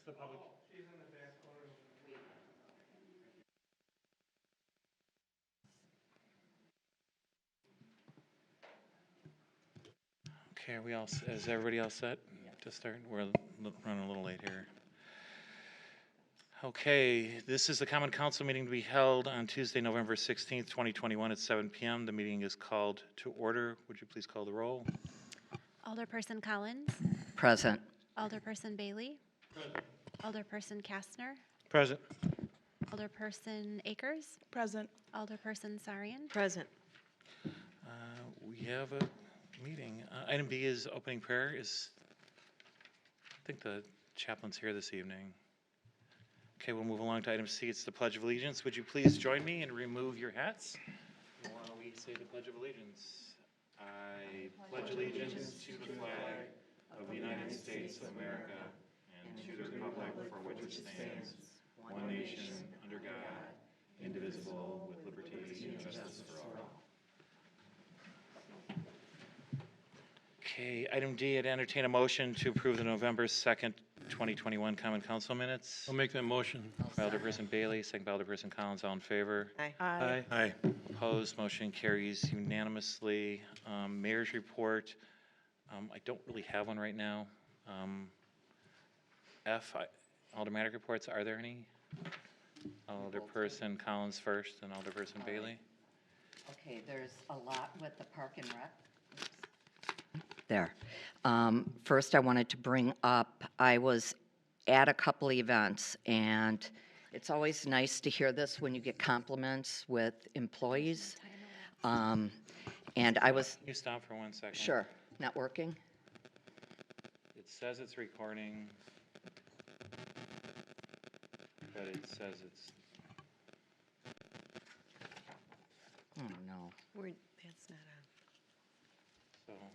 the public. Okay, are we all, is everybody else set to start? We're running a little late here. Okay, this is the Common Council meeting to be held on Tuesday, November 16th, 2021 at 7 p.m. The meeting is called to order. Would you please call the roll? Alderperson Collins. Present. Alderperson Bailey. Present. Alderperson Kastner. Present. Alderperson Akers. Present. Alderperson Sarian. Present. We have a meeting. Item B is opening prayer. I think the chaplain's here this evening. Okay, we'll move along to item C. It's the Pledge of Allegiance. Would you please join me and remove your hats while we say the Pledge of Allegiance? I pledge allegiance to the flag of the United States of America and to the republic for which it stands, one nation, under God, indivisible, with liberty and justice for all. Okay, item D, I'd entertain a motion to approve the November 2nd, 2021 Common Council minutes. I'll make that motion. By Alderperson Bailey, second by Alderperson Collins, all in favor? Aye. Aye. Aye. Opposed, motion carries unanimously. Mayor's report, I don't really have one right now. Aldermanic reports, are there any? Alderperson Collins first and Alderperson Bailey. Okay, there's a lot with the Park and Rec. There. First, I wanted to bring up, I was at a couple events, and it's always nice to hear this when you get compliments with employees. And I was, Can you stop for 1 second? sure, not working? It says it's recording, but it says it's, Oh, no. That's not so on.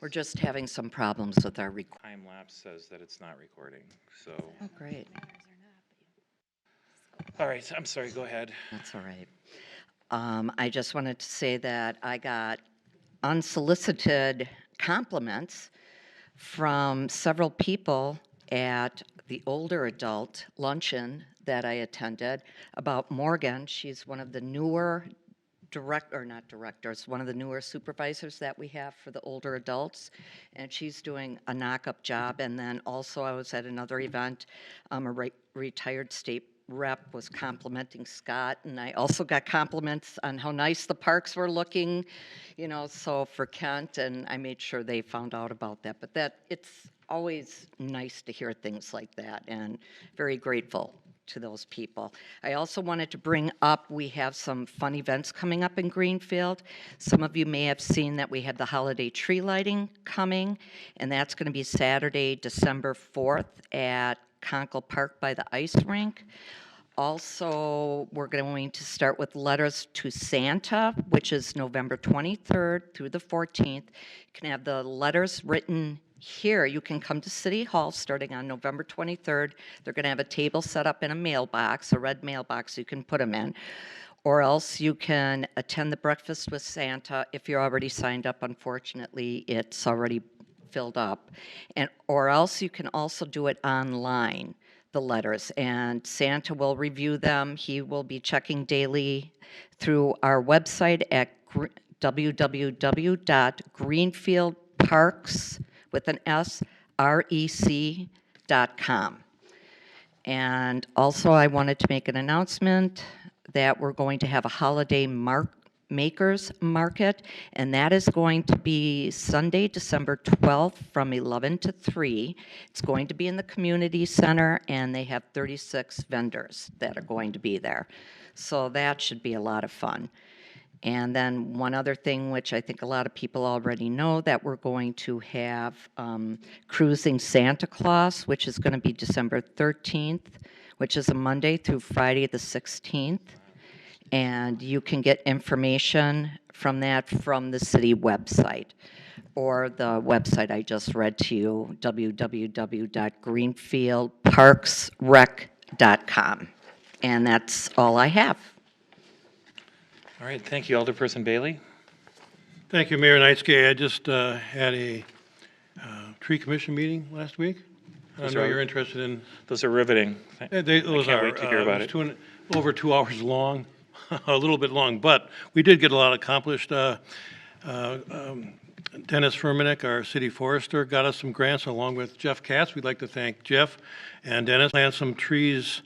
We're just having some problems with our time lapse says that it's not recording, so. Oh, great. All right, I'm sorry, go ahead. That's all right. I just wanted to say that I got unsolicited compliments from several people at the older adult luncheon that I attended about Morgan. She's one of the newer one of the newer supervisors that we have for the older adults, and she's doing a knock-up job. And then also I was at another event, a retired state rep was complimenting Scott, and I also got compliments on how nice the parks were looking, so for Kent, and I made sure they found out about that. But it's always nice to hear things like that, and very grateful to those people. I also wanted to bring up, we have some fun events coming up in Greenfield. Some of you may have seen that we have the holiday tree lighting coming, and that's going to be Saturday, December 4th at Conkle Park by the ice rink. Also, we're going to start with Letters to Santa, which is November 23rd through the 14th. You can have the letters written here. You can come to City Hall starting on November 23rd. They're going to have a table set up in a mailbox, a red mailbox you can put them in. Or else you can attend the Breakfast with Santa if you're already signed up. Unfortunately, it's already filled up. Or else you can also do it online, the letters, and Santa will review them. He will be checking daily through our website at www.greenfieldparks.com. And also I wanted to make an announcement that we're going to have a holiday makers market, and that is going to be Sunday, December 12th from 11 to 3. It's going to be in the community center, and they have 36 vendors that are going to be there. So that should be a lot of fun. And then one other thing, which I think a lot of people already know, that we're going to have Cruising Santa Claus, which is going to be December 13th, which is a Monday through Friday the 16th. And you can get information from that from the city website or the website I just read to you, www.greenfieldparksrec.com. And that's all I have. All right, thank you, Alderperson Bailey. Thank you, Mayor Knightsky. I just had a tree commission meeting last week, I Those know are- you're interested in, Those are riveting. those can't are. wait to hear about it was over 2 hours long, a little bit long, but we did get a lot accomplished. Dennis Furmanek, our city forester, got us some grants along with Jeff Katz. We'd like to thank Jeff and Dennis. Plant some trees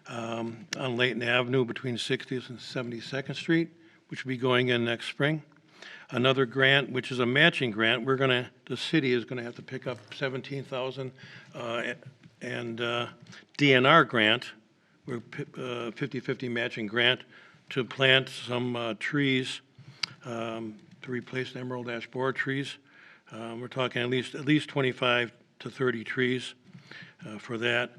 on Layton Avenue between 60th and 72nd Street, which will be going in next spring. Another grant, which is a matching grant, the city is gonna have to pick up 17,000, and DNR grant, we're 50/50 matching grant to plant some trees to replace emerald ash borer trees. We're talking at least 25 to 30 trees for that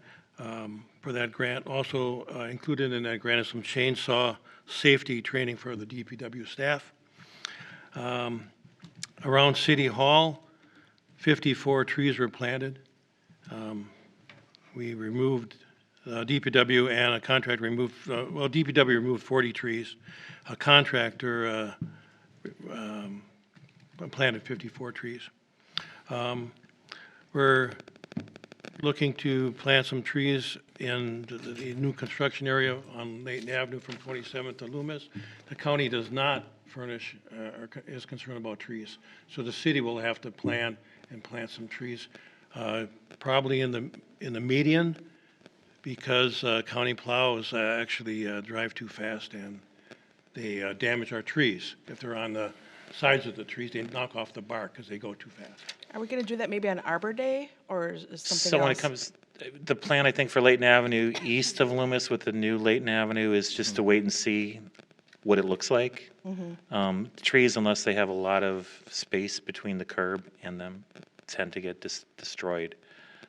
grant. Also included in that grant is some chainsaw safety training for the DPW staff. Around City Hall, 54 trees were planted. We removed, DPW and a contractor removed, DPW removed 40 trees. A contractor planted 54 trees. We're looking to plant some trees in the new construction area on Layton Avenue from 27th to Loomis. The county does not furnish or is concerned about trees. So the city will have to plan and plant some trees, probably in the median, because county plows actually drive too fast and they damage our trees. If they're on the sides of the trees, they knock off the bark because they go too fast. Are we gonna do that maybe on Arbor Day, or is something So when it else? comes, the plan, I think, for Layton Avenue, east of Loomis with the new Layton Avenue is just to wait and see what it looks like. Trees, unless they have a lot of space between the curb and them, tend to get destroyed.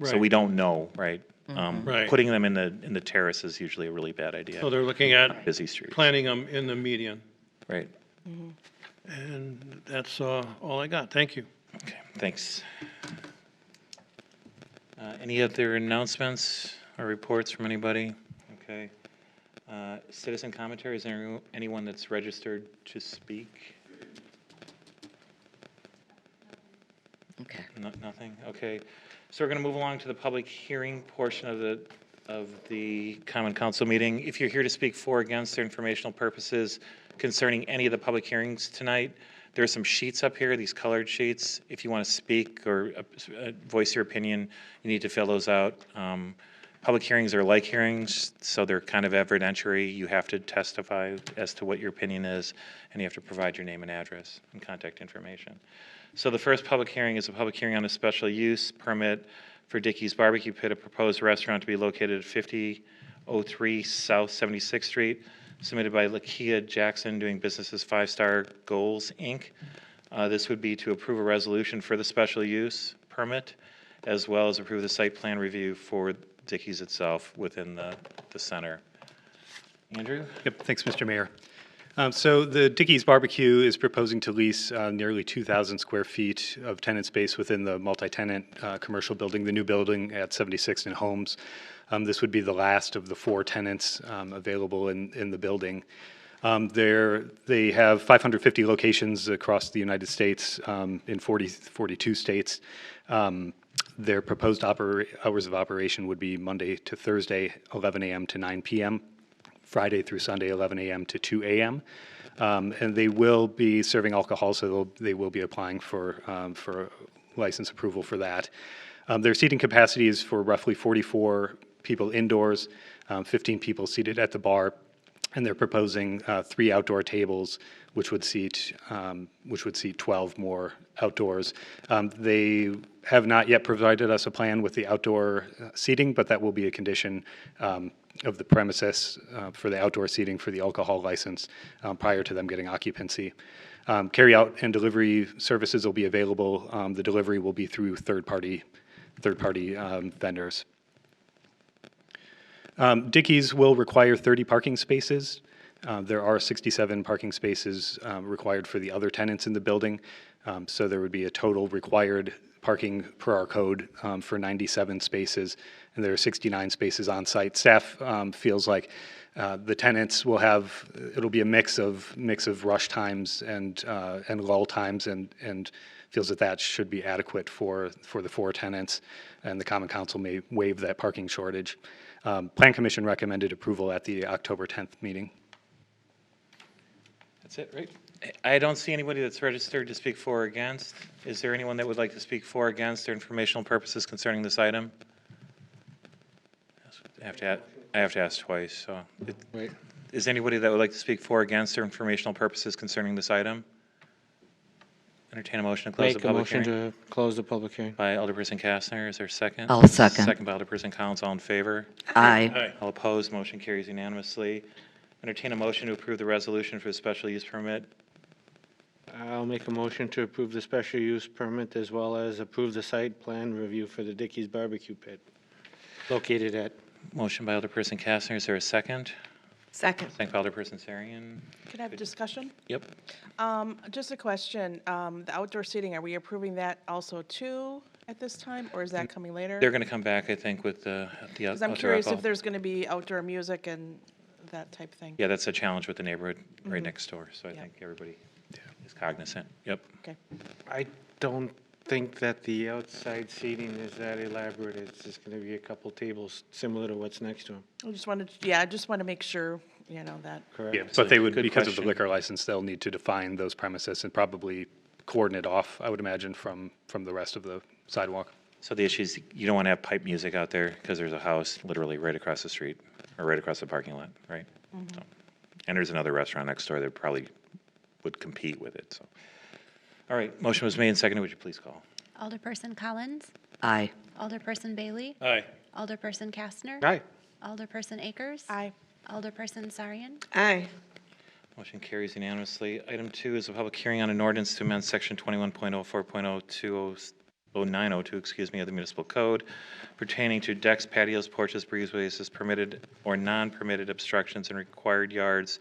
So Right. we don't know, right? Right. Putting them in the terrace is usually a really bad idea. So they're looking at Busy streets, planting them in the median. right? And that's all I got. Thank you. Okay, thanks. Any other announcements or reports from anybody? Okay. Citizen commentary, is there anyone that's registered to speak? Okay. Nothing? Okay. So we're going to move along to the public hearing portion of the common council meeting. If you're here to speak for or against or informational purposes concerning any of the public hearings tonight, there are some sheets up here, these colored sheets. If you want to speak or voice your opinion, you need to fill those out. Public hearings are like hearings, so they're kind of evidentiary. You have to testify as to what your opinion is, and you have to provide your name and address and contact information. So the first public hearing is a public hearing on a special use permit for Dickey's Barbecue Pit, a proposed restaurant to be located at 5003 South 76th Street, submitted by Lakia Jackson, doing business as 5 Star Goals, Inc. This would be to approve a resolution for the special use permit, as well as approve the site plan review for Dickey's itself within the center. Andrew? Yep, thanks, Mr. Mayor. So the Dickey's Barbecue is proposing to lease nearly 2,000 square feet of tenant space within the multi-tenant commercial building, the new building at 76th and Holmes. This would be the last of the 4 tenants available in the building. They have 550 locations across the United States in 42 states. Their proposed hours of operation would be Monday to Thursday, 11 a.m. to 9 p.m., Friday through Sunday, 11 a.m. to 2 a.m. And they will be serving alcohol, so they will be applying for license approval for that. Their seating capacity is for roughly 44 people indoors, 15 people seated at the bar, and they're proposing 3 outdoor tables, which would seat 12 more outdoors. They have not yet provided us a plan with the outdoor seating, but that will be a condition of the premises for the outdoor seating for the alcohol license prior to them getting occupancy. Carry-out and delivery services will be available. The delivery will be through third-party vendors. Dickey's will require 30 parking spaces. There are 67 parking spaces required for the other tenants in the building, so there would be a total required parking per our code for 97 spaces, and there are 69 spaces on site. Staff feels like the tenants will have, it'll be a mix of rush times and lull times, and feels that that should be adequate for the 4 tenants, and the Common Council may waive that parking shortage. Plan Commission recommended approval at the October 10th meeting. That's it, right? I don't see anybody that's registered to speak for or against. Is there anyone that would like to speak for or against or informational purposes concerning this item? I have to ask twice, so. Wait. Is anybody that would like to speak for or against or informational purposes concerning this item? Entertain a motion to close the Make a public motion hearing. to close the public hearing. By Alderperson Kastner, is there a second? I'll second. Second by Alderperson Collins, all in favor? Aye. All opposed, motion carries unanimously. Entertain a motion to approve the resolution for the special use permit. I'll make a motion to approve the special use permit as well as approve the site plan review for the Dickey's Barbecue Pit located at. Motion by Alderperson Kastner, is there a second? Second. Second by Alderperson Sarian. Can I have discussion? Yep. Just a question, the outdoor seating, are we approving that also too at this time, or is that coming later? They're going to come back, I think, with the Because I'm outdoor curious alcohol. if there's going to be outdoor music and that type thing. Yeah, that's a challenge with the neighborhood right next door, so I Yeah. think everybody is cognizant. Yep. Okay. I don't think that the outside seating is that elaborate. It's just going to be a couple tables similar to what's next to them. I just wanted, I just want to make sure, that. Correct. Yeah, but they would, good because of the question. liquor license, they'll need to define those premises and probably cordon it off, I would imagine, from the rest of the sidewalk. So the issue is you don't want to have pipe music out there because there's a house literally right across the street or right across the parking lot, right? So, and there's another restaurant next door that probably would compete with it, so. All right, motion was made and seconded. Would you please call? Alderperson Collins, Aye. Alderperson Bailey, Aye. Alderperson Kastner, Aye. Alderperson Akers, Aye. Alderperson Sarian, Aye. Motion carries unanimously. Item 2 is a public hearing on an ordinance to amend section 21.04.090, of the municipal code pertaining to decks, patios, porches, breezeways as permitted or non-permitted obstructions and required yards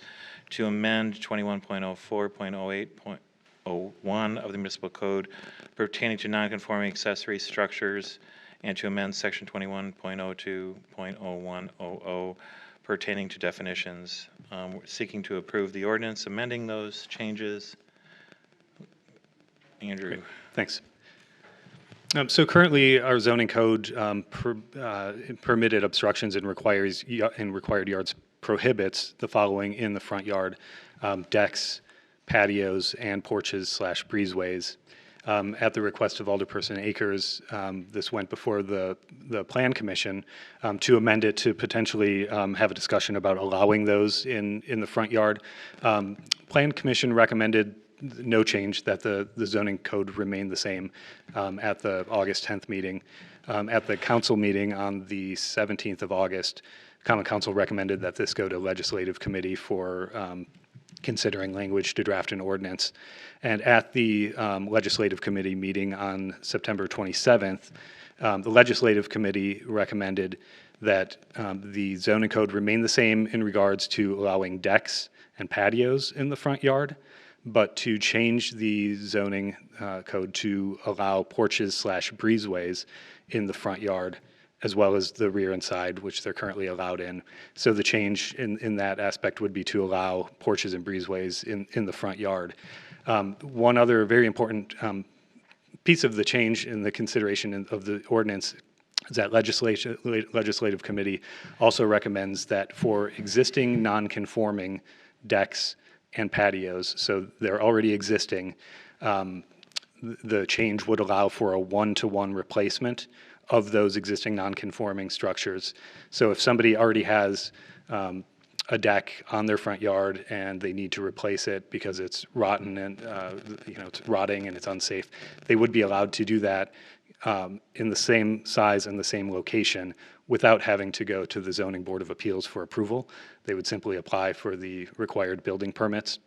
to amend 21.04.08.01 of the municipal code pertaining to non-conforming accessory structures and to amend section 21.02.0100 pertaining to definitions. We're seeking to approve the ordinance, amending those changes. Andrew. Thanks. So currently, our zoning code permitted obstructions and required yards prohibits the following in the front yard: decks, patios, and porches/breezeways. At the request of Alderperson Akers, this went before the Plan Commission to amend it to potentially have a discussion about allowing those in the front yard. Plan Commission recommended no change, that the zoning code remain the same at the August 10th meeting. At the council meeting on the 17th of August, Common Council recommended that this go to Legislative Committee for considering language to draft an ordinance. And at the Legislative Committee meeting on September 27th, the Legislative Committee recommended that the zoning code remain the same in regards to allowing decks and patios in the front yard, but to change the zoning code to allow porches/breezeways in the front yard, as well as the rear and side, which they're currently allowed in. So the change in that aspect would be to allow porches and breezeways in the front yard. One other very important piece of the change in the consideration of the ordinance is that Legislative Committee also recommends that for existing non-conforming decks and patios, so they're already existing, the change would allow for a one-to-one replacement of those existing non-conforming structures. So if somebody already has a deck on their front yard and they need to replace it because it's rotten and it's rotting and it's unsafe, they would be allowed to do that in the same size and the same location without having to go to the Zoning Board of Appeals for approval. They would simply apply for the required building permits.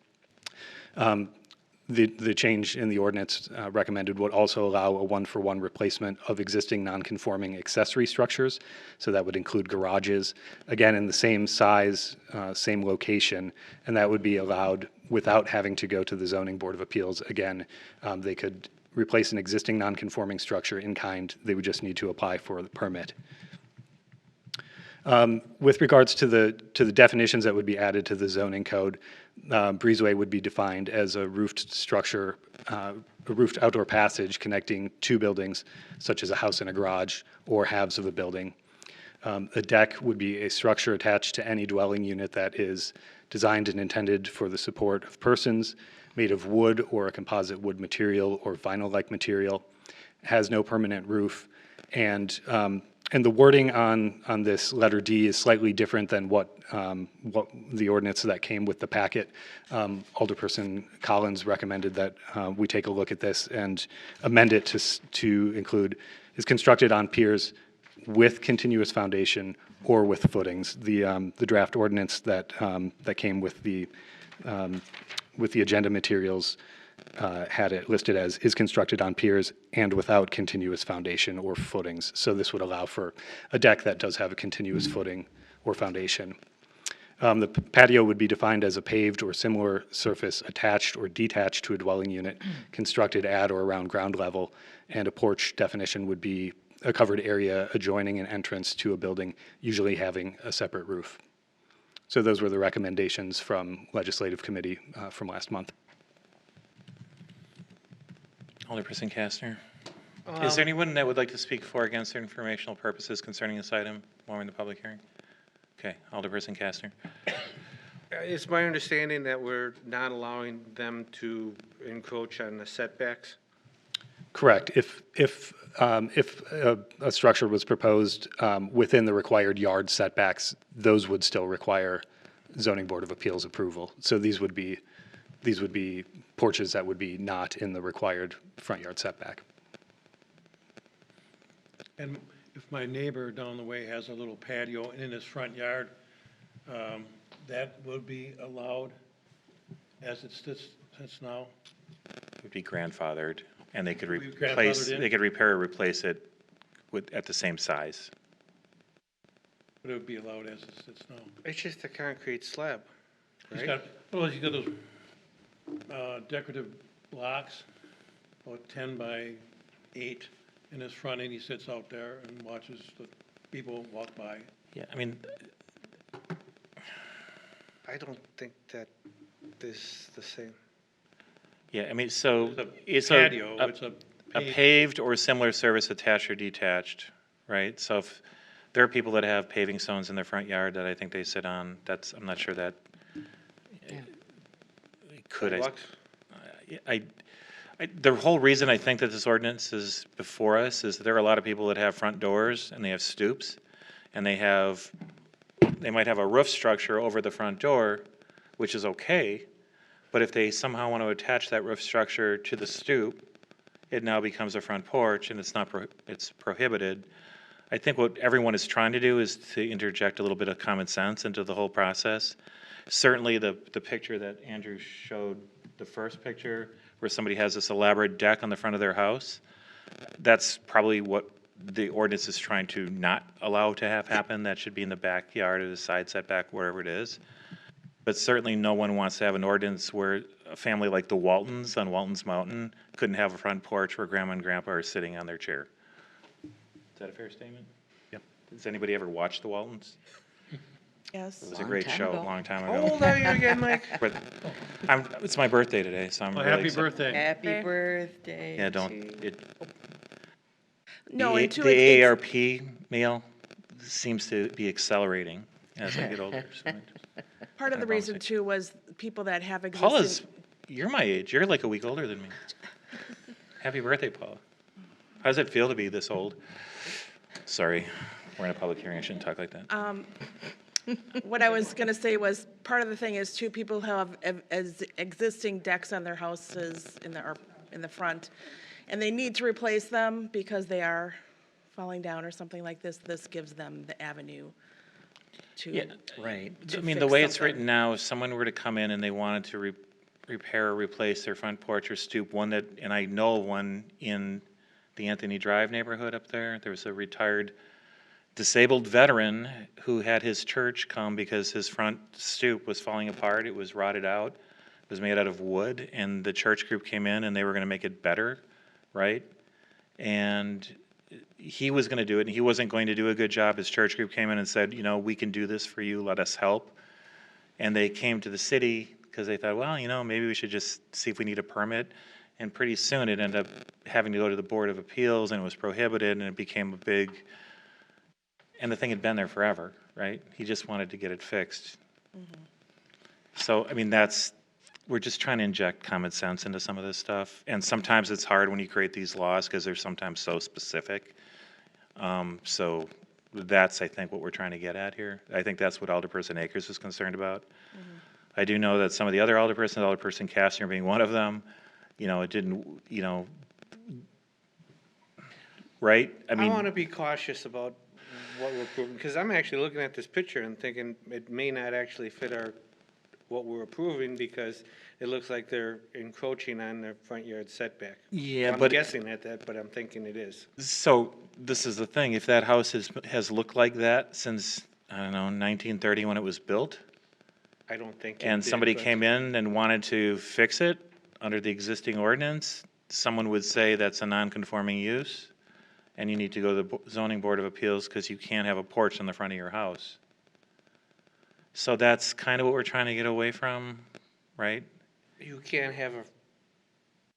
The change in the ordinance recommended would also allow a one-for-one replacement of existing non-conforming accessory structures. So that would include garages, again, in the same size, same location, and that would be allowed without having to go to the Zoning Board of Appeals. Again, they could replace an existing non-conforming structure in kind. They would just need to apply for the permit. With regards to the definitions that would be added to the zoning code, breezeway would be defined as a roofed structure, a roofed outdoor passage connecting two buildings, such as a house and a garage, or halves of a building. A deck would be a structure attached to any dwelling unit that is designed and intended for the support of persons, made of wood or a composite wood material or vinyl-like material, has no permanent roof, and the wording on this letter D is slightly different than what the ordinance that came with the packet. Alderperson Collins recommended that we take a look at this and amend it to include is constructed on piers with continuous foundation or with footings. The draft ordinance that came with the agenda materials had it listed as is constructed on piers and without continuous foundation or footings. So this would allow for a deck that does have a continuous footing or foundation. The patio would be defined as a paved or similar surface attached or detached to a dwelling unit constructed at or around ground level, and a porch definition would be a covered area adjoining an entrance to a building, usually having a separate roof. So those were the recommendations from Legislative Committee from last month. Alderperson Kastner. Is there anyone that would like to speak for or against for informational purposes concerning this item while we're in the public hearing? Okay, Alderperson Kastner. It's my understanding that we're not allowing them to encroach on the setbacks. Correct. If a structure was proposed within the required yard setbacks, those would still require zoning board of appeals approval. So these would be porches that would be not in the required front yard setback. And if my neighbor down the way has a little patio in his front yard, that would be allowed as it sits now? It would be grandfathered, and they could Would be replace, grandfathered in? they could repair or replace it at the same size. But it would be allowed as it sits now? It's just a concrete slab, He's right? got, well, he's got those decorative blocks, about 10 by 8 in his front, and he sits out there and watches the people walk by. Yeah, I mean, I don't think that is the same. yeah, I mean, so It's it's a patio, it's a a paved- paved or similar service attached or detached, right? So if there are people that have paving stones in their front yard that I think they sit on, I'm not sure that could. Sidewalks? The whole reason I think that this ordinance is before us is that there are a lot of people that have front doors and they have stoops, and they might have a roof structure over the front door, which is okay, but if they somehow want to attach that roof structure to the stoop, it now becomes a front porch, and it's prohibited. I think what everyone is trying to do is to interject a little bit of common sense into the whole process. Certainly, the picture that Andrew showed, the first picture, where somebody has this elaborate deck on the front of their house, that's probably what the ordinance is trying to not allow to have happen. That should be in the backyard or the side setback, wherever it is. But certainly, no one wants to have an ordinance where a family like the Waltons on Walton's Mountain couldn't have a front porch where grandma and grandpa are sitting on their chair. Is that a fair statement? Yep. Has anybody ever watched the Waltons? Yes. It was a Long great time show ago. a long time How ago. old are you again, Mike? But it's my birthday today, so I'm Well, really happy excited. birthday. Happy birthday. Yeah, don't, to- it, No, and two, the it's- AARP meal seems to be accelerating as I get older. So part of the Kinda reason bumsy. too was people that have Paula's, existing. you're my age. You're like a week older than me. Happy birthday, Paula. How does it feel to be this old? Sorry, we're in a public hearing. I shouldn't talk like that. What I was gonna say was, part of the thing is too, people have as existing decks on their houses or in the front, and they need to replace them because they are falling down or something like this. This gives them the avenue to. Yeah, Right. to I mean, the fix way it's something. written now, if someone were to come in and they wanted to repair or replace their front porch or stoop, and I know of one in the Anthony Drive neighborhood up there. There was a retired disabled veteran who had his church come because his front stoop was falling apart. It was rotted out. It was made out of wood, and the church group came in and they were going to make it better, right? And he was going to do it, and he wasn't going to do a good job. His church group came in and said, we can do this for you, let us help. And they came to the city because they thought, well, maybe we should just see if we need a permit. And pretty soon it ended up having to go to the Board of Appeals, and it was prohibited, and it became a big, and the thing had been there forever, right? He just wanted to get it fixed. So, we're just trying to inject common sense into some of this stuff. And sometimes it's hard when you create these laws because they're sometimes so specific. So that's, I think, what we're trying to get at here. I think that's what Alderperson Akers is concerned about. I do know that some of the other alderpersons, Alderperson Kastner being one of them, it didn't, right? I want to be cautious about what we're approving, because I'm actually looking at this picture and thinking it may not actually fit what we're approving, because it looks like they're encroaching on their front yard setback. Yeah, I'm but- guessing at that, but I'm thinking it is. So this is the thing, if that house has looked like that since, I don't know, 1930 when it was built, I don't think. it and did, somebody but- came in and wanted to fix it under the existing ordinance, someone would say that's a non-conforming use, and you need to go to the zoning board of appeals because you can't have a porch in the front of your house. So that's kind of what we're trying to get away from, right? You can't have a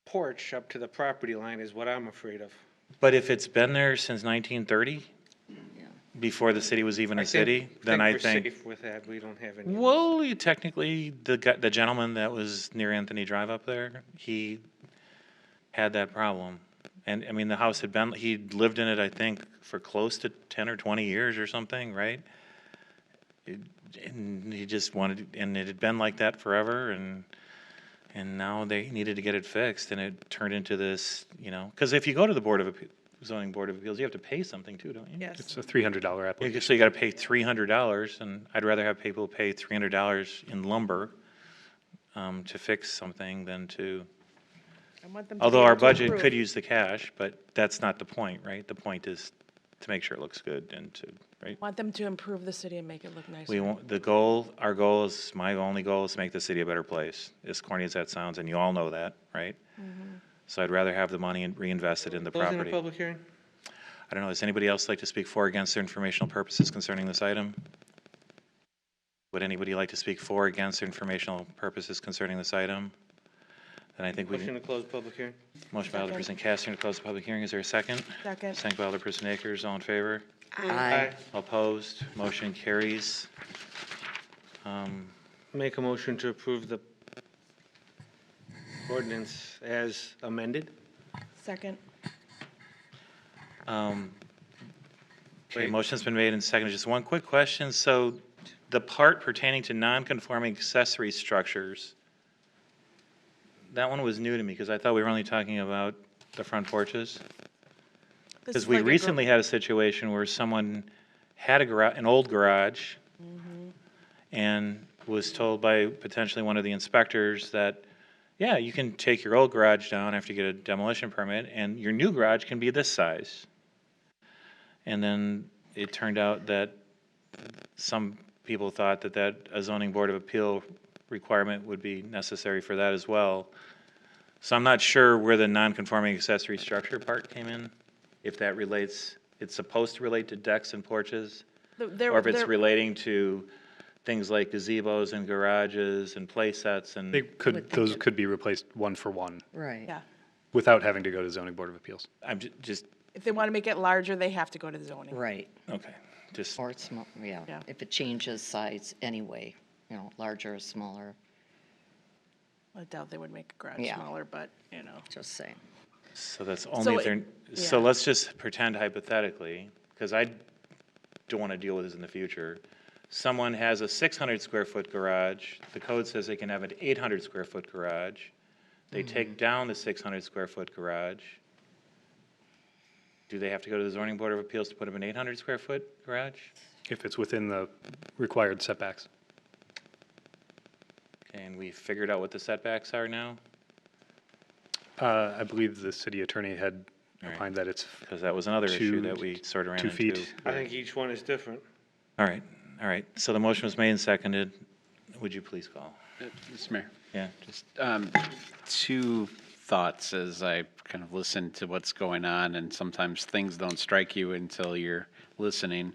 porch up to the property line is what I'm afraid of. But if it's been there since 1930, before the city was even a city, then I we're think. safe with that. We don't have any. Well, technically, the gentleman that was near Anthony Drive up there, he had that problem. And, the house had been, he'd lived in it, I think, for close to 10 or 20 years or something, right? And he just wanted, and it had been like that forever, and now they needed to get it fixed, and it turned into this, because if you go to the zoning board of appeals, you have to pay something too, don't you? Yes. It's a $300 application. So you gotta pay $300, and I'd rather have people pay $300 in lumber to fix something than to, I want them to be although our able to budget approve. could use the cash, but that's not the point, right? The point is to make sure it looks good and to, right? Want them to improve the city and make it look nicer. We want, our goal is, my only goal is to make the city a better place, as corny as that sounds, and you all know that, right? So I'd rather have the money and reinvest it in the Closing the property. public hearing? I don't know, does anybody else like to speak for or against for informational purposes concerning this item? Would anybody like to speak for or against for informational purposes concerning this item? Then I think we, Motion to close public hearing? motion by Alderperson Kastner to close the public hearing. Is there a second? Second. Second by Alderperson Akers. All in favor? Aye. All opposed? Motion carries. Make a motion to approve the ordinance as amended? Second. Okay, Wait. motion's been made and seconded. Just one quick question. So the part pertaining to non-conforming accessory structures, that one was new to me because I thought we were only talking about the front porches. This Because is we like a recently had a situation where someone had an old garage and was told by potentially one of the inspectors that, yeah, you can take your old garage down after you get a demolition permit, and your new garage can be this size. And then it turned out that some people thought that a zoning board of appeal requirement would be necessary for that as well. So I'm not sure where the non-conforming accessory structure part came in, if that relates, it's supposed to relate to decks and porches, or if it's relating to things like gazebos and garages and play sets and. Those could be replaced one for one Right. Yeah. without having to go to zoning board of appeals. I'm just, If they want to make it larger, they have to go to the zoning. Right. okay, just, Or it's small, yeah. Yeah. If it changes size anyway, larger or smaller, I doubt they would make a garage Yeah. smaller, but, just saying. so that's only if it- they're, so yeah. let's just pretend hypothetically, because I don't want to deal with this in the future. Someone has a 600 square foot garage, the code says they can have an 800 square foot garage. They take down the 600 square foot garage. Do they have to go to the zoning board of appeals to put up an 800 square foot garage? If it's within the required setbacks. And we figured out what the setbacks are now? I believe the city attorney had All right. opined that it's Because that was another issue Two- that we sort of ran 2 into. feet. I think each one is different. All right. So the motion was made and seconded. Would you please call? Mr. Mayor, Yeah, just to thoughts as I kind of listen to what's going on, and sometimes things don't strike you until you're listening.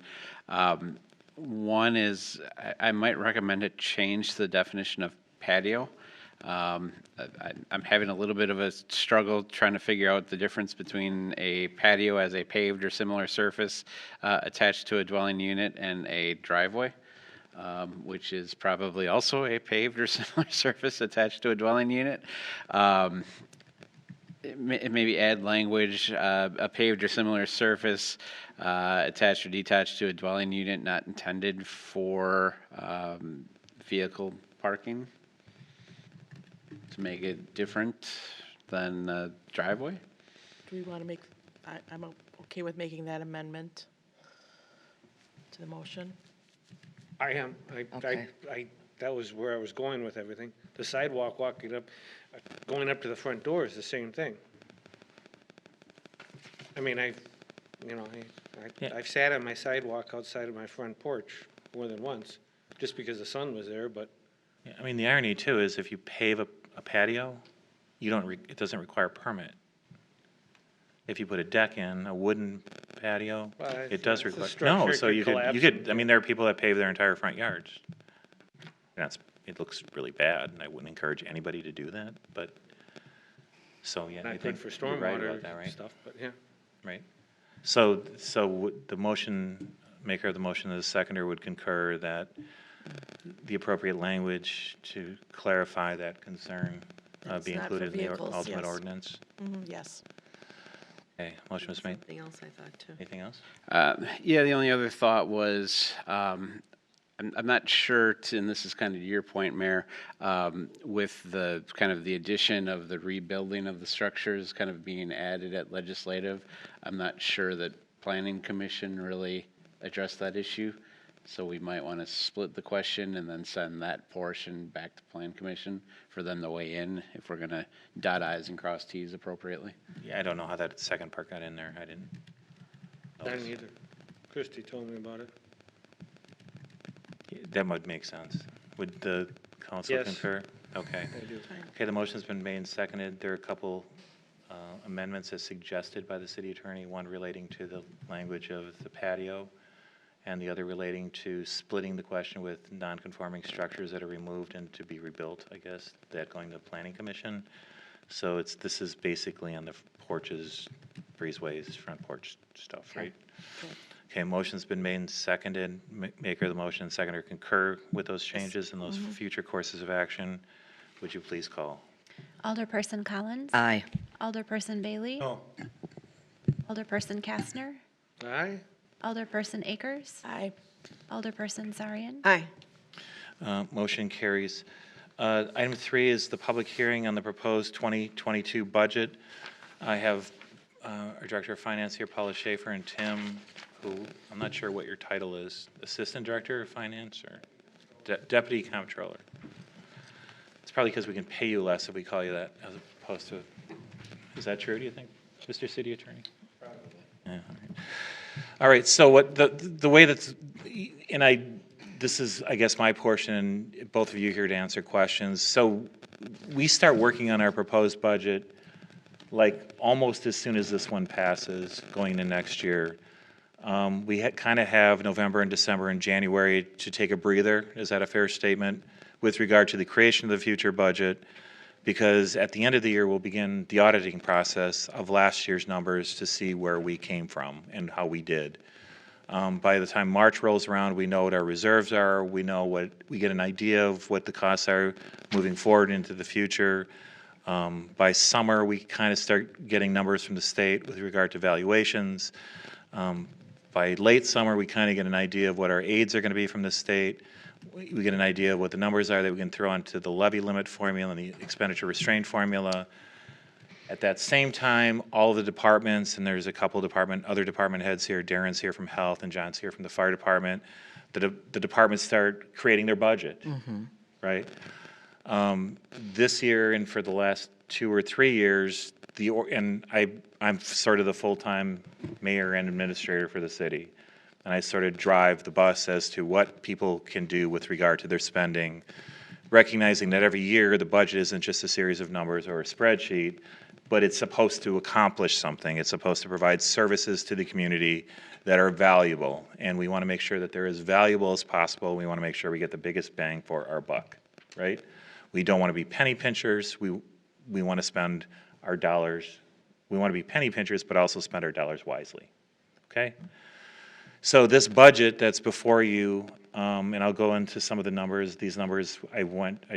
One is I might recommend to change the definition of patio. I'm having a little bit of a struggle trying to figure out the difference between a patio as a paved or similar surface attached to a dwelling unit and a driveway, which is probably also a paved or similar surface attached to a dwelling unit. Maybe add language, a paved or similar surface attached or detached to a dwelling unit not intended for vehicle parking, to make it different than a driveway. Do we want to make, I'm okay with making that amendment to the motion. I am. Okay. That was where I was going with everything. The sidewalk walking up, going up to the front door is the same thing. I mean, Yeah. I've sat on my sidewalk outside of my front porch more than once, just because the sun was there, but Yeah, I mean, the irony too is if you pave a patio, it doesn't require a permit. If you put a deck in, a wooden patio, Well, it does the require, structure no, so could you collapse could, and- I mean, there are people that pave their entire front yards. It looks really bad, and I wouldn't encourage anybody to do that, but, so, yeah, I not think good for you're right about that, stormwater right? stuff, but yeah. Right. The motion, maker of the motion, the seconder would concur that the appropriate language to clarify that concern It's be not for included in the vehicles, ultimate yes. ordinance. Yes. Okay, motion was made. Something else I thought too. Anything else? Yeah, the only other thought was, I'm not sure, and this is kind of your point, Mayor, with the kind of the addition of the rebuilding of the structures kind of being added at legislative, I'm not sure that Planning Commission really addressed that issue. So we might want to split the question and then send that portion back to Plan Commission for them to weigh in if we're going to dot i's and cross t's appropriately. Yeah, I don't know how that second part got in there. I didn't. I didn't either. Christie told me about it. That would make sense. Would the council Yes. concur? Okay. I do. Okay, the motion's been made and seconded. There are a couple amendments as suggested by the city attorney, one relating to the language of the patio, and the other relating to splitting the question with non-conforming structures that are removed and to be rebuilt, I guess, that going to planning commission. So this is basically on the porches, breezeways, front porch stuff, right? Okay, motion's been made and seconded. Maker of the motion and seconder concur with those changes and those future courses of action. Would you please call? Alderperson Collins. Aye. Alderperson Bailey. No. Alderperson Kastner. Aye? Alderperson Akers. Aye. Alderperson Sarian. Aye. Motion carries. Item 3 is the public hearing on the proposed 2022 budget. I have our Director of Finance here, Paula Schaefer, and Tim, who, I'm not sure what your title is, Assistant Director of Finance or Deputy Comptroller? It's probably because we can pay you less if we call you that, as opposed to, is that true, do you think, Mr. City Attorney? Probably. Yeah, all right, so what the way that's, and this is, I guess, my portion, and both of you here to answer questions. So we start working on our proposed budget like almost as soon as this one passes, going into next year. We kind of have November and December and January to take a breather. Is that a fair statement? With regard to the creation of the future budget, because at the end of the year, we'll begin the auditing process of last year's numbers to see where we came from and how we did. By the time March rolls around, we know what our reserves are, we get an idea of what the costs are moving forward into the future. By summer, we kind of start getting numbers from the state with regard to valuations. By late summer, we kind of get an idea of what our aids are going to be from the state. We get an idea of what the numbers are that we can throw into the levy limit formula and the expenditure restraint formula. At that same time, all of the departments, and there's a couple other department heads here, Darren's here from Health and John's here from the Fire Department, the departments start creating their budget, right? This year and for the last 2 or 3 years, I'm sort of the full-time mayor and administrator for the city. And I sort of drive the bus as to what people can do with regard to their spending, recognizing that every year the budget isn't just a series of numbers or a spreadsheet, but it's supposed to accomplish something. It's supposed to provide services to the community that are valuable, and we want to make sure that they're as valuable as possible. We want to make sure we get the biggest bang for our buck, right? We don't want to be penny pinchers. We want to spend our dollars. We want to be penny pinchers, but also spend our dollars wisely, okay? So this budget that's before you, and I'll go into some of the numbers. These numbers I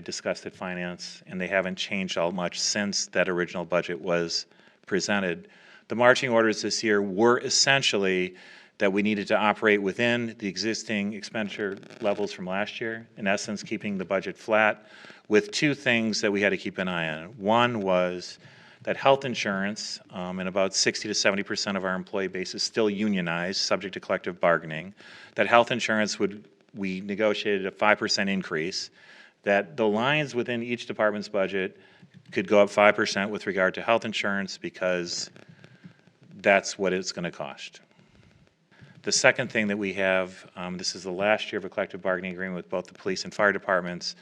discussed at finance, and they haven't changed all much since that original budget was presented. The marching orders this year were essentially that we needed to operate within the existing expenditure levels from last year, in essence, keeping the budget flat, with two things that we had to keep an eye on. One was that health insurance, and about 60 to 70% of our employee base is still unionized, subject to collective bargaining. That health insurance we negotiated a 5% increase, that the lines within each department's budget could go up 5% with regard to health insurance because that's what it's going to cost. The second thing that we have, this is the last year of a collective bargaining agreement with both the police and fire departments,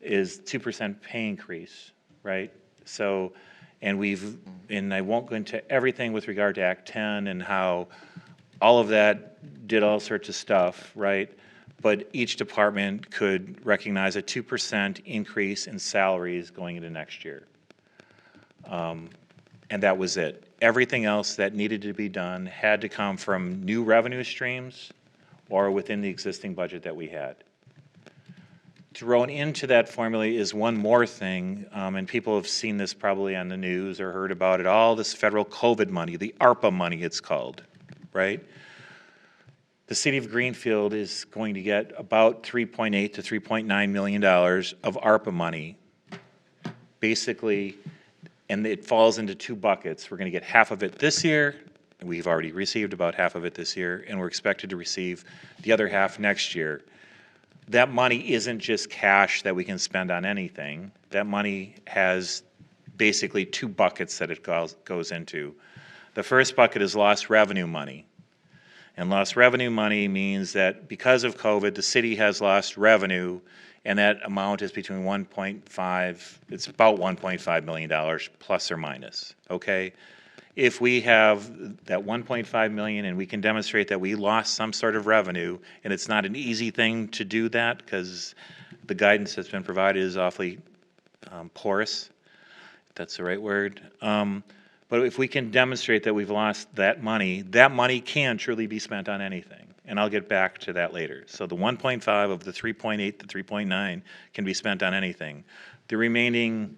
is 2% pay increase, right? So, and I won't go into everything with regard to Act 10 and how all of that did all sorts of stuff, right? But each department could recognize a 2% increase in salaries going into next year. And that was it. Everything else that needed to be done had to come from new revenue streams or within the existing budget that we had. Thrown into that formula is one more thing, and people have seen this probably on the news or heard about it, all this federal COVID money, the ARPA money it's called, right? The city of Greenfield is going to get about $3.8 to $3.9 million of ARPA money. Basically, and it falls into two buckets. We're going to get half of it this year, and we've already received about half of it this year, and we're expected to receive the other half next year. That money isn't just cash that we can spend on anything. That money has basically two buckets that it goes into. The first bucket is lost revenue money. And lost revenue money means that because of COVID, the city has lost revenue, and that amount is between it's about $1.5 million plus or minus, okay? If we have that 1.5 million and we can demonstrate that we lost some sort of revenue, and it's not an easy thing to do that because the guidance that's been provided is awfully porous, if that's the right word. But if we can demonstrate that we've lost that money can truly be spent on anything. And I'll get back to that later. So the 1.5 of the 3.8 to 3.9 can be spent on anything. The remaining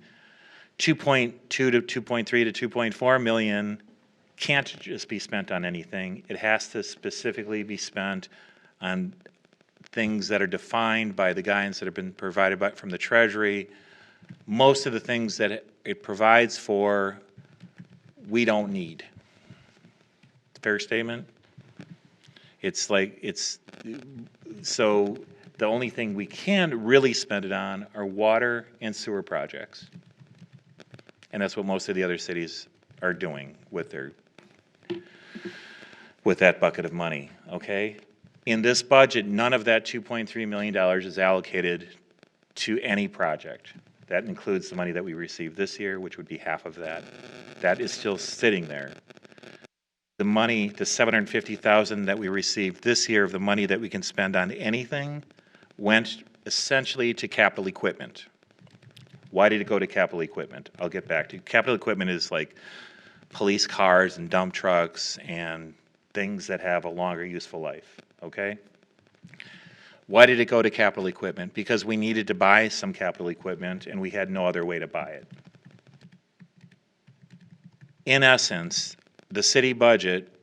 2.2 to 2.3 to 2.4 million can't just be spent on anything. It has to specifically be spent on things that are defined by the guidance that have been provided from the Treasury. Most of the things that it provides for, we don't need. Fair statement? So the only thing we can really spend it on are water and sewer projects. And that's what most of the other cities are doing with that bucket of money, okay? In this budget, none of that $2.3 million is allocated to any project. That includes the money that we received this year, which would be half of that. That is still sitting there. The money, the $750,000 that we received this year of the money that we can spend on anything went essentially to capital equipment. Why did it go to capital equipment? I'll get back to you. Capital equipment is like police cars and dump trucks and things that have a longer useful life, okay? Why did it go to capital equipment? Because we needed to buy some capital equipment and we had no other way to buy it. In essence, the city budget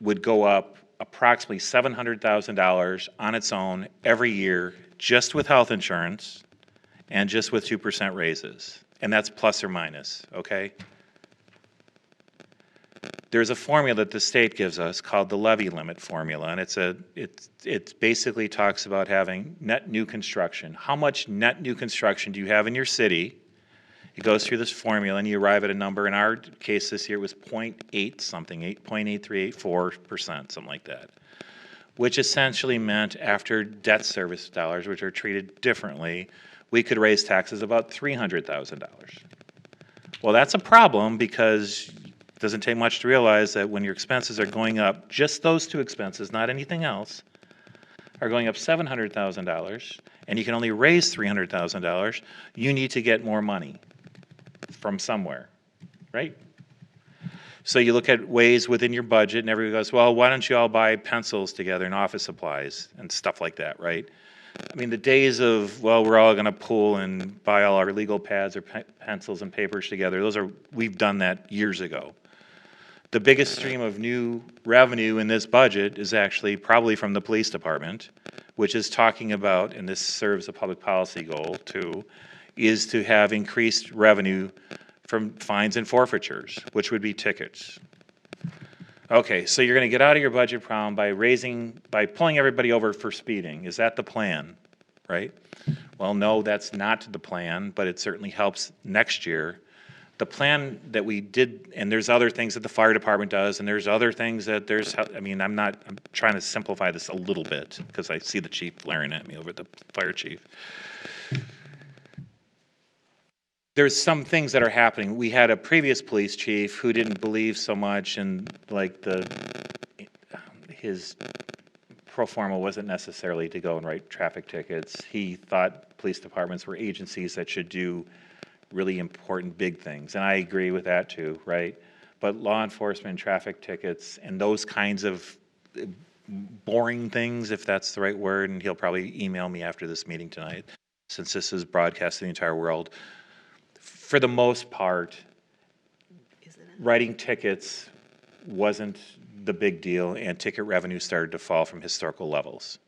would go up approximately $700,000 on its own every year just with health insurance and just with 2% raises. And that's plus or minus, okay? There's a formula that the state gives us called the levy limit formula, and it basically talks about having net new construction. How much net new construction do you have in your city? It goes through this formula and you arrive at a number. In our case this year it was 0.8 something, 8.8384%, something like that. Which essentially meant after debt service dollars, which are treated differently, we could raise taxes about $300,000. Well, that's a problem because it doesn't take much to realize that when your expenses are going up, just those two expenses, not anything else, are going up $700,000, and you can only raise $300,000, you need to get more money from somewhere, right? So you look at ways within your budget, and everybody goes, well, why don't you all buy pencils together and office supplies and stuff like that, right? I mean, the days of, well, we're all going to pool and buy all our legal pads or pencils and papers together, we've done that years ago. The biggest stream of new revenue in this budget is actually probably from the police department, which is talking about, and this serves a public policy goal too, is to have increased revenue from fines and forfeitures, which would be tickets. Okay, so you're going to get out of your budget problem by pulling everybody over for speeding. Is that the plan, right? Well, no, that's not the plan, but it certainly helps next year. The plan that we did, and there's other things that the fire department does, and there's other things that I'm trying to simplify this a little bit, because I see the chief glaring at me over at the fire chief. There's some things that are happening. We had a previous police chief who didn't believe so much in his pro forma wasn't necessarily to go and write traffic tickets. He thought police departments were agencies that should do really important big things, and I agree with that too, right? But law enforcement, traffic tickets, and those kinds of boring things, if that's the right word, and he'll probably email me after this meeting tonight, since this is broadcast to the entire world. For the most part, writing tickets wasn't the big deal, and ticket revenue started to fall from historical levels.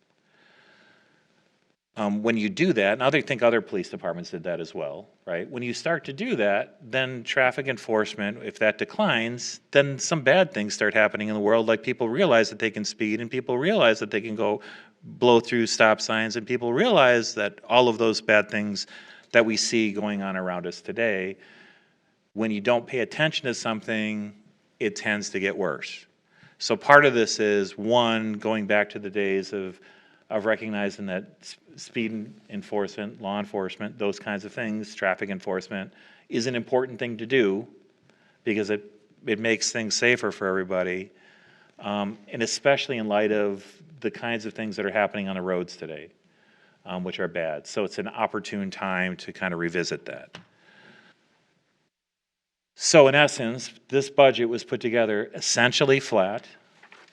When you do that, and I think other police departments did that as well, right? When you start to do that, then traffic enforcement, if that declines, then some bad things start happening in the world, like people realize that they can speed, and people realize that they can go blow through stop signs, and people realize that all of those bad things that we see going on around us today, when you don't pay attention to something, it tends to get worse. So part of this is, one, going back to the days of recognizing that speed enforcement, law enforcement, those kinds of things, traffic enforcement, is an important thing to do because it makes things safer for everybody, and especially in light of the kinds of things that are happening on the roads today, which are bad. So it's an opportune time to kind of revisit that. So in essence, this budget was put together essentially flat,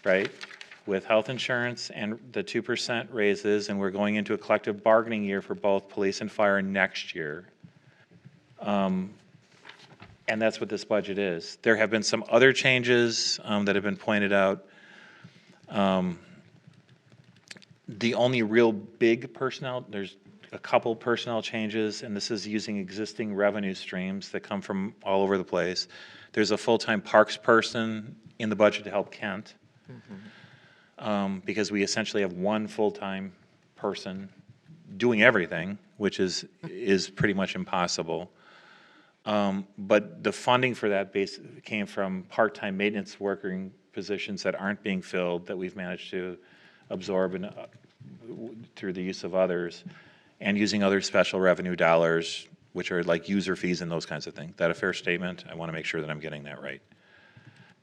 right, with health insurance and the 2% raises, and we're going into a collective bargaining year for both police and fire next year. And that's what this budget is. There have been some other changes that have been pointed out. The only real big personnel, there's a couple personnel changes, and this is using existing revenue streams that come from all over the place. There's a full-time parks person in the budget to help Kent, because we essentially have one full-time person doing everything, which is pretty much impossible. But the funding for that came from part-time maintenance worker positions that aren't being filled that we've managed to absorb through the use of others, and using other special revenue dollars, which are like user fees and those kinds of things. Is that a fair statement? I want to make sure that I'm getting that right.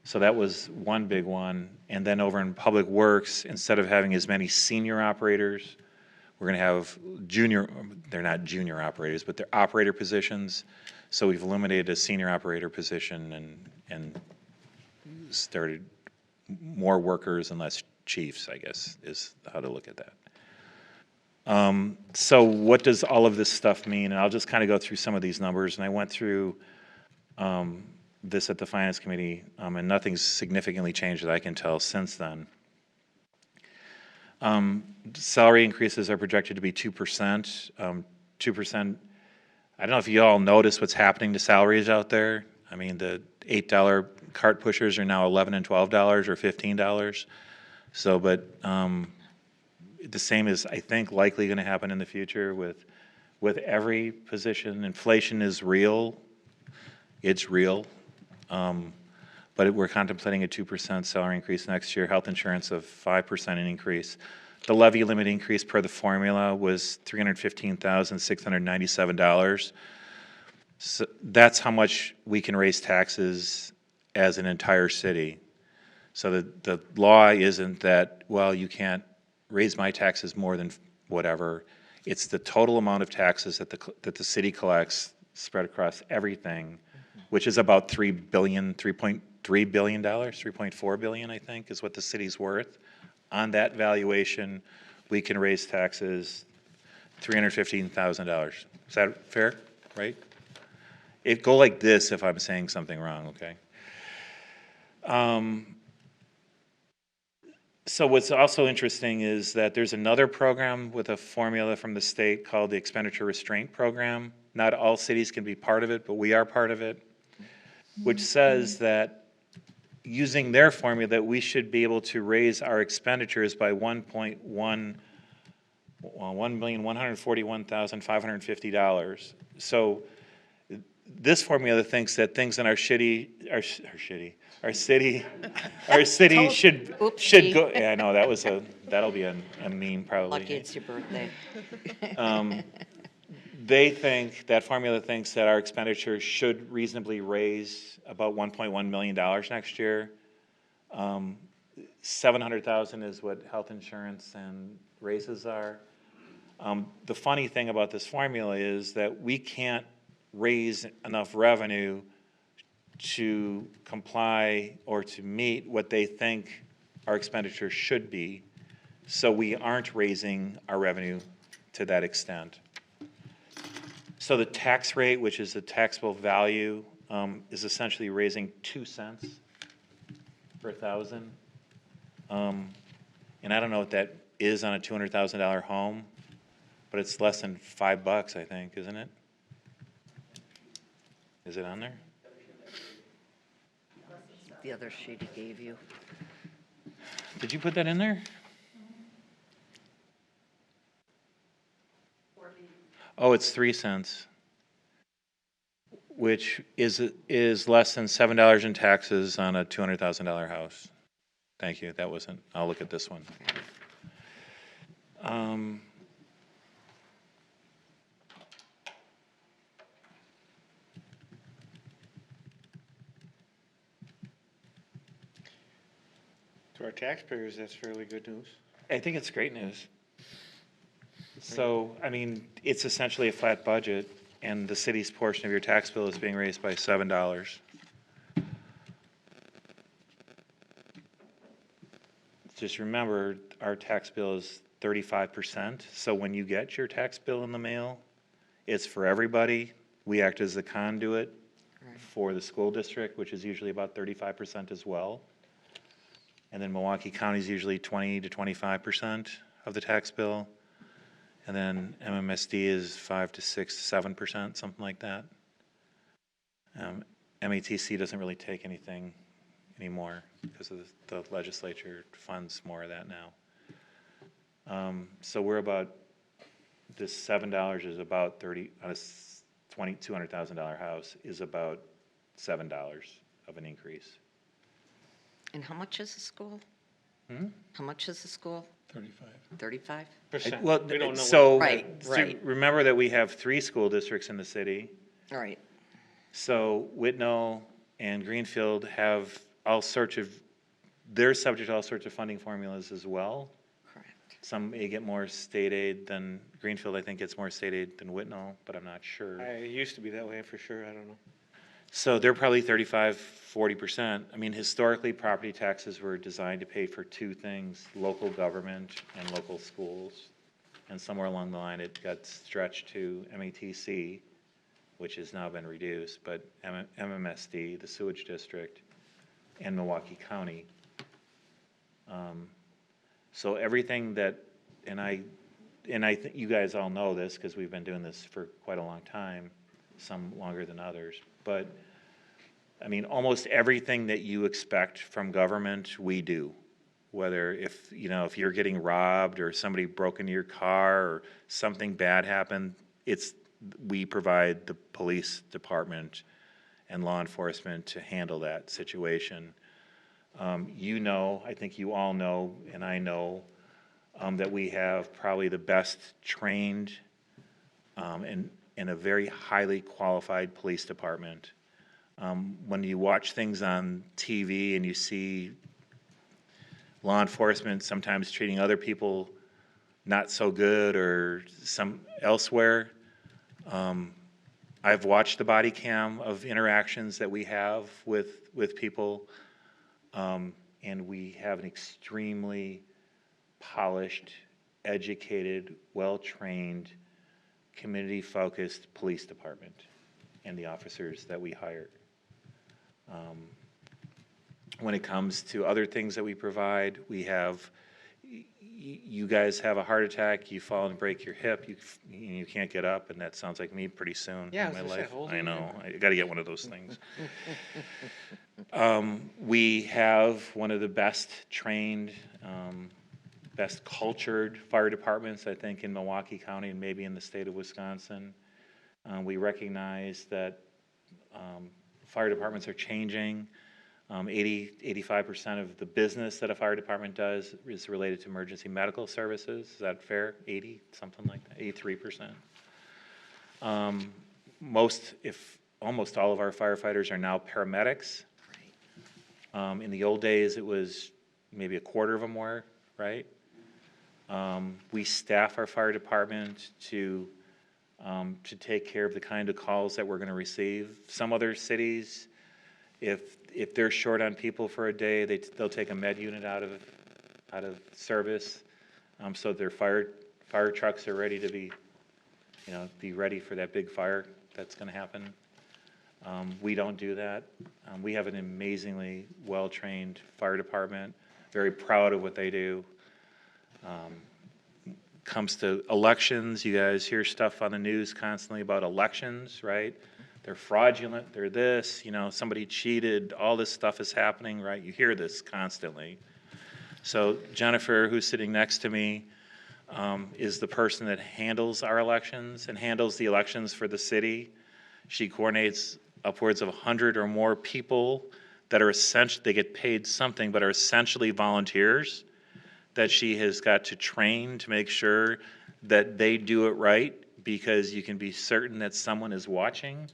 So that was one big one. And then over in Public Works, instead of having as many senior operators, we're going to have they're not junior operators, but they're operator positions. So we've eliminated a senior operator position and started more workers and less chiefs, I guess, is how to look at that. So what does all of this stuff mean? And I'll just kind of go through some of these numbers. And I went through this at the Finance Committee, and nothing's significantly changed that I can tell since then. Salary increases are projected to be 2%. 2%. I don't know if you all notice what's happening to salaries out there. I mean, the $8 cart pushers are now $11 and $12 or $15. So, but the same is, I think, likely going to happen in the future with every position. Inflation is real. It's real. But we're contemplating a 2% salary increase next year, health insurance of 5% increase. the levy limit increase per the formula was $315,697. So that's how much we can raise taxes as an entire city. So the law isn't that, well, you can't raise my taxes more than whatever. It's the total amount of taxes that the city collects spread across everything, which is about $3.3 billion, $3.4 billion, I think, is what the city's worth. On that valuation, we can raise taxes $315,000. Is that fair, right? It go like this if I'm saying something wrong, okay? So what's also interesting is that there's another program with a formula from the state called the Expenditure Restraint Program. Not all cities can be part of it, but we are part of it, which says that using their formula that we should be able to raise our expenditures by $1,141,550. So this formula thinks that things in our city should go. Yeah, I know that'll be a meme probably. Lucky it's your birthday. They think, that formula thinks that our expenditures should reasonably raise about $1.1 million next year. 700,000 is what health insurance and raises are. The funny thing about this formula is that we can't raise enough revenue to comply or to meet what they think our expenditures should be. So we aren't raising our revenue to that extent. So the tax rate, which is the taxable value, is essentially raising 2 cents per 1,000. And I don't know what that is on a $200,000 home, but it's less than $5, I think, isn't it? Is it on there? The other sheet he gave you. Did you put that in there? Oh, it's 3 cents, which is less than $7 in taxes on a $200,000 house. Thank you. That wasn't. I'll look at this one. To our taxpayers, that's fairly good news. I think it's great news. So, I mean, it's essentially a flat budget, and the city's portion of your tax bill is being raised by $7. Just remember, our tax bill is 35%, so when you get your tax bill in the mail, it's for everybody. We act as the conduit for the school district, which is usually about 35% as well. And then Milwaukee County is usually 20 to 25% of the tax bill. And then MMSD is 5 to 6 to 7%, something like that. MATC doesn't really take anything anymore because of the legislature funds more of that now. So we're about, this $7 is about 30, on a $200,000 house is about $7 of an increase. And how much is the school? Hmm? How much is the school? 35. 35? Percent. Well, We don't know so, Right, so right. remember that we have 3 school districts in the city. All right. So Whitnall and Greenfield have all sorts of, they're subject to all sorts of funding formulas as well. Correct. Some may get more state aid than, Greenfield I think gets more state aid than Whitnall, but I'm not sure. It used to be that way for sure, I don't know. So they're probably 35, 40%. I mean, historically, property taxes were designed to pay for 2 things, local government and local schools. And somewhere along the line, it got stretched to MATC, which has now been reduced, but MMSD, the sewage district, and Milwaukee County. So everything that, and I think you guys all know this because we've been doing this for quite a long time, some longer than others. But, I mean, almost everything that you expect from government, we do. Whether if you're getting robbed or somebody broke into your car or something bad happened, we provide the police department and law enforcement to handle that situation. I think you all know, and I know, that we have probably the best trained and a very highly qualified police department. When you watch things on TV and you see law enforcement sometimes treating other people not so good or some elsewhere, I've watched the body cam of interactions that we have with people, and we have an extremely polished, educated, well-trained, community-focused police department and the officers that we hire. When it comes to other things that we provide, we have, you guys have a heart attack, you fall and break your hip, you can't get up, and that sounds like me pretty soon Yeah, in my I was gonna say, life. hold I on, know, I gotta get one of those things. We have one of the best trained, best cultured fire departments, I think, in Milwaukee County and maybe in the state of Wisconsin. We recognize that fire departments are changing. 85% of the business that a fire department does is related to emergency medical services. Is that fair? 80, something like that, 83%. Almost all of our firefighters are now paramedics. In the old days, it was maybe a quarter of them were, right? We staff our fire department to take care of the kind of calls that we're going to receive. Some other cities, if they're short on people for a day, they'll take a med unit out of service, so their fire trucks are ready to be ready for that big fire that's going to happen. We don't do that. We have an amazingly well-trained fire department. Very proud of what they do. Comes to elections, you guys hear stuff on the news constantly about elections, right? They're fraudulent, they're this, somebody cheated, all this stuff is happening, right? You hear this constantly. So Jennifer, who's sitting next to me, is the person that handles our elections and handles the elections for the city. She coordinates upwards of 100 or more people that are essentially, they get paid something, but are essentially volunteers that she has got to train to make sure that they do it right, because you can be certain that someone is watching.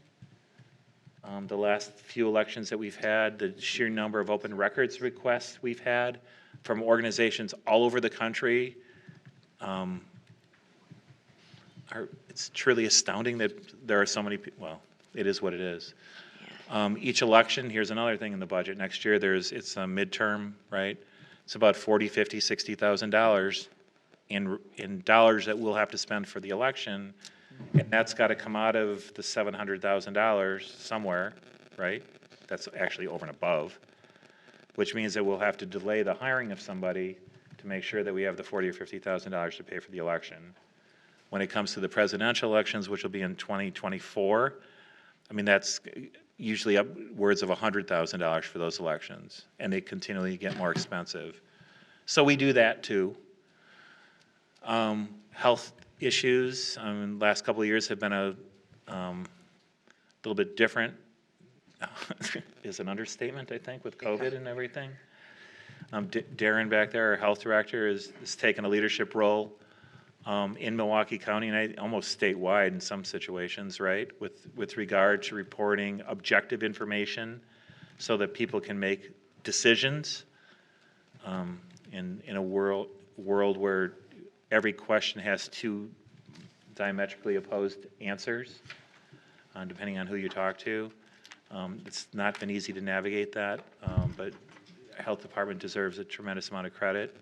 The last few elections that we've had, the sheer number of open records requests we've had from organizations all over the country, it's truly astounding that there are so many people. Well, it is what it is. Each election, here's another thing in the budget. Next year, it's a midterm, right? It's about $40,000, $50,000, $60,000 in dollars that we'll have to spend for the election, and that's got to come out of the $700,000 somewhere, right? That's actually over and above, which means that we'll have to delay the hiring of somebody to make sure that we have the $40,000 or $50,000 to pay for the election. When it comes to the presidential elections, which will be in 2024, I mean, that's usually upwards of $100,000 for those elections, and they continually get more expensive. So we do that too. Health issues, the last couple of years have been a little bit different, is an understatement, I think, with COVID and everything. Darren back there, our health director, has taken a leadership role in Milwaukee County, and almost statewide in some situations, right, with regard to reporting objective information so that people can make decisions in a world where every question has two diametrically opposed answers, depending on who you talk to. It's not been easy to navigate that, but our health department deserves a tremendous amount of credit.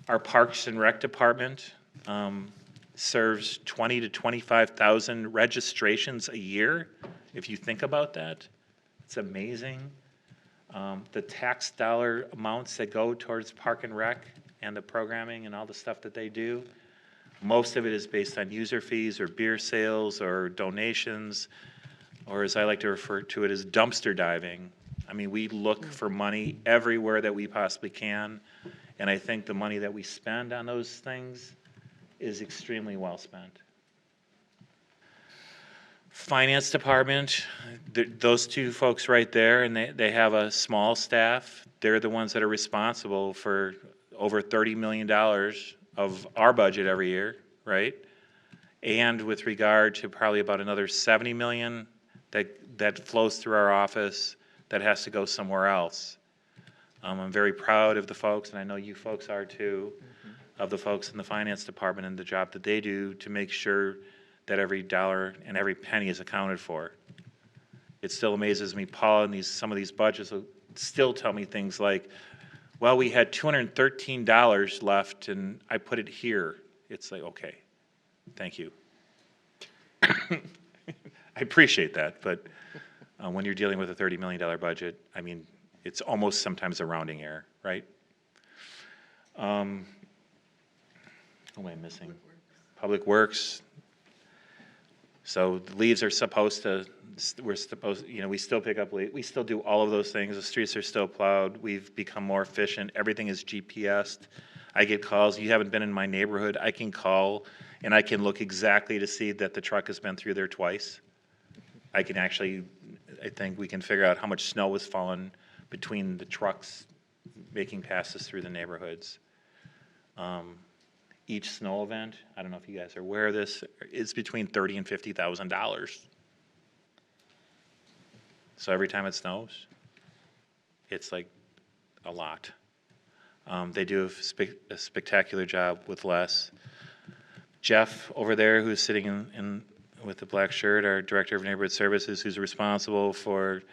Our Parks and Rec department serves 20 to 25,000 registrations a year. If you think about that, it's amazing. The tax dollar amounts that go towards Park and Rec and the programming and all the stuff that they do, most of it is based on user fees or beer sales or donations, or as I like to refer to it as dumpster diving. I mean, we look for money everywhere that we possibly can, and I think the money that we spend on those things is extremely well spent. Finance department, those two folks right there, and they have a small staff. They're the ones that are responsible for over $30 million of our budget every year, right? And with regard to probably about another 70 million that flows through our office that has to go somewhere else. I'm very proud of the folks, and I know you folks are too, of the folks in the finance department and the job that they do to make sure that every dollar and every penny is accounted for. It still amazes me, Paul, and some of these budgets will still tell me things like, well, we had $213 left and I put it here. It's like, okay, thank you. I appreciate that, but when you're dealing with a $30 million budget, I mean, it's almost sometimes a rounding error, right? What am I missing? Public Works. So the leaves are supposed to, we still pick up leaves. We still do all of those things. The streets are still plowed. We've become more efficient. Everything is GPSed. I get calls. You haven't been in my neighborhood. I can call and I can look exactly to see that the truck has been through there twice. I can actually, I think we can figure out how much snow was falling between the trucks making passes through the neighborhoods. Each snow event, I don't know if you guys are aware of this, is between $30,000 and $50,000. So every time it snows, it's like a lot. They do a spectacular job with less. Jeff over there, who's sitting in with the black shirt, our Director of Neighborhood Services, who's responsible for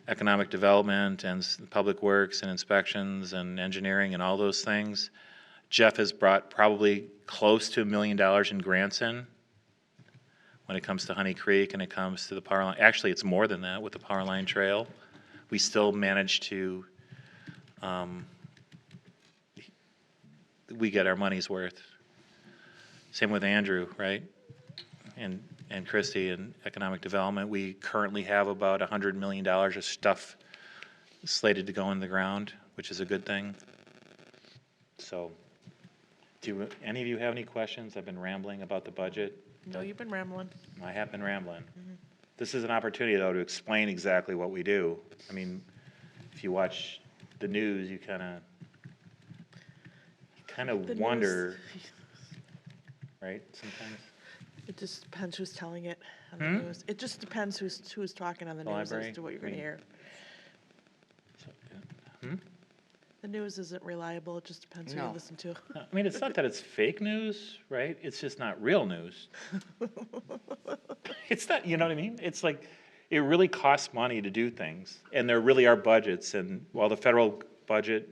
economic development and public works and inspections and engineering and all those things. Jeff has brought probably close to $1 million in grants in when it comes to Honey Creek and it comes to the power line. Actually, it's more than that with the power line trail. We still manage to, we get our money's worth. Same with Andrew, right? And Christie in economic development. We currently have about $100 million of stuff slated to go in the ground, which is a good thing. So, do any of you have any questions? I've been rambling about the budget. No, you've been rambling. I have been rambling. This is an opportunity, though, to explain exactly what we do. I mean, if you watch the news, you kind of wonder, right, sometimes? It just depends who's telling it on the news. It just depends who's talking on the news library? as to what you're going to hear. So, The news isn't reliable. It just depends who No. you listen to. I mean, it's not that it's fake news, right? It's just not real news. It's not, you know what I mean? It's like, it really costs money to do things, and there really are budgets, and while the federal budget,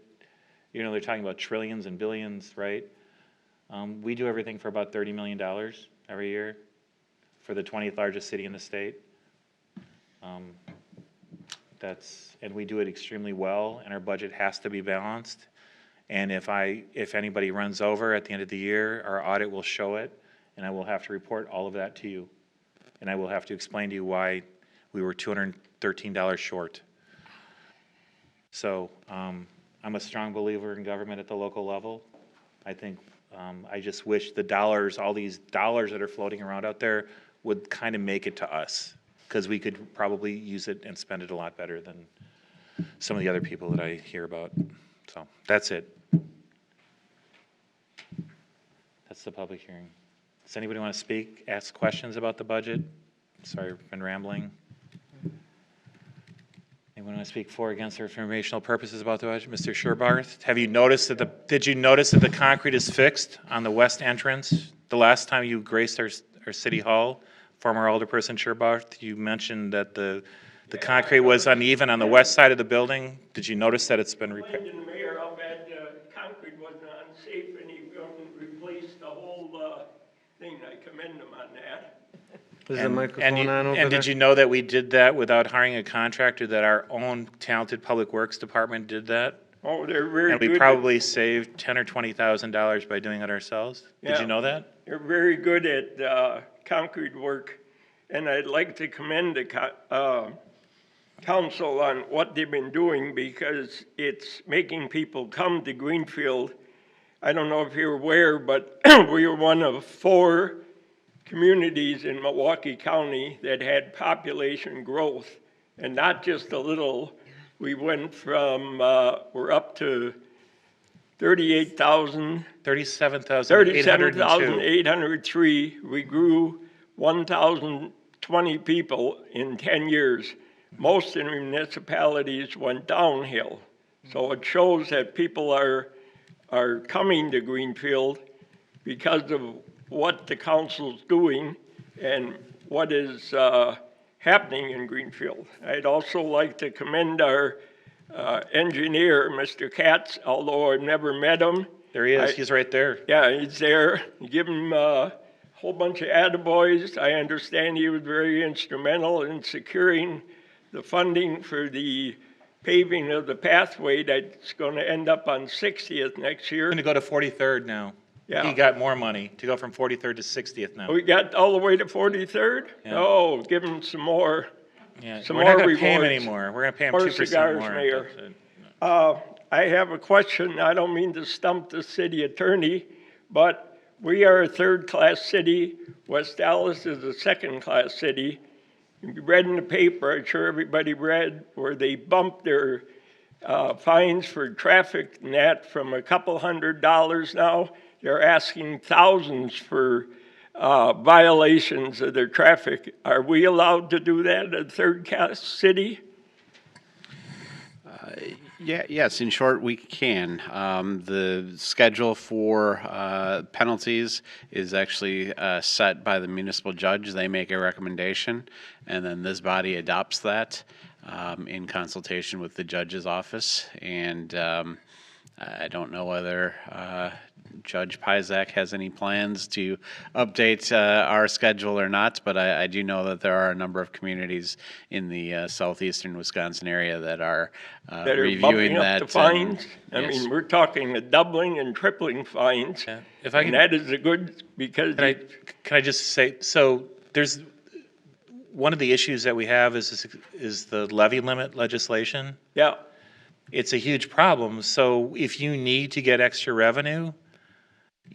you know, they're talking about trillions and billions, right? We do everything for about $30 million every year for the 20th largest city in the state. And we do it extremely well, and our budget has to be balanced. And if anybody runs over at the end of the year, our audit will show it, and I will have to report all of that to you. And I will have to explain to you why we were $213 short. So I'm a strong believer in government at the local level. I think I just wish the dollars, all these dollars that are floating around out there, would kind of make it to us, because we could probably use it and spend it a lot better than some of the other people that I hear about. So that's it. That's the public hearing. Does anybody want to speak, ask questions about the budget? Sorry, I've been rambling. Anyone want to speak for or against for informational purposes about the budget? Mr. Sherbarth, have you noticed that did you notice that the concrete is fixed on the west entrance? The last time you graced our city hall, former Alderperson Sherbarth, you mentioned that the concrete was uneven on the west side of the building. Did you notice that it's been repaired? The mayor how bad concrete was unsafe, and he replaced the whole thing. I commend him on that. Is the microphone on over And there? did you know that we did that without hiring a contractor, that our own talented Public Works Department did that? Oh, they're very And good. we probably saved $10,000 or $20,000 by doing it ourselves? Did Yeah. you know that? They're very good at concrete work, and I'd like to commend the council on what they've been doing, because it's making people come to Greenfield. I don't know if you're aware, but we were one of 4 communities in Milwaukee County that had population growth, and not just a little. We went from, we're up to 38,000. 37,802. 37,803. We grew 1,020 people in 10 years. Most of the municipalities went downhill. So it shows that people are coming to Greenfield because of what the council's doing and what is happening in Greenfield. I'd also like to commend our engineer, Mr. Katz, although I've never met him. There he is. He's right there. Yeah, he's there. Give him a whole bunch of attaboys. I understand he was very instrumental in securing the funding for the paving of the pathway that's going to end up on 60th next year. Going to go to 43rd now. Yeah. He got more money to go from 43rd to 60th now. We got all the way to 43rd? Yeah. Oh, give him some more. Yeah, Some we're more not going to pay him rewards. anymore. We're going to pay him More 2% cigars, more. Mayor. That's it. I have a question. I don't mean to stump the city attorney, but we are a third-class city. West Dallas is a second-class city. You read in the paper, I'm sure everybody read, where they bumped their fines for traffic and that from a couple $100 now. They're asking thousands for violations of their traffic. Are we allowed to do that in a third-class city? Yes, in short, we can. The schedule for penalties is actually set by the municipal judge. They make a recommendation, and then this body adopts that in consultation with the judge's office. And I don't know whether Judge Pizak has any plans to update our schedule or not, but I do know that there are a number of communities in the southeastern Wisconsin area that are reviewing bumping that. up the fines. I yes. mean, we're talking a doubling and tripling fines. Yeah. If I And can, that is a good, because can I just say, so there's, one of the issues that we have is the levy limit legislation. yeah, It's a huge problem. So if you need to get extra revenue,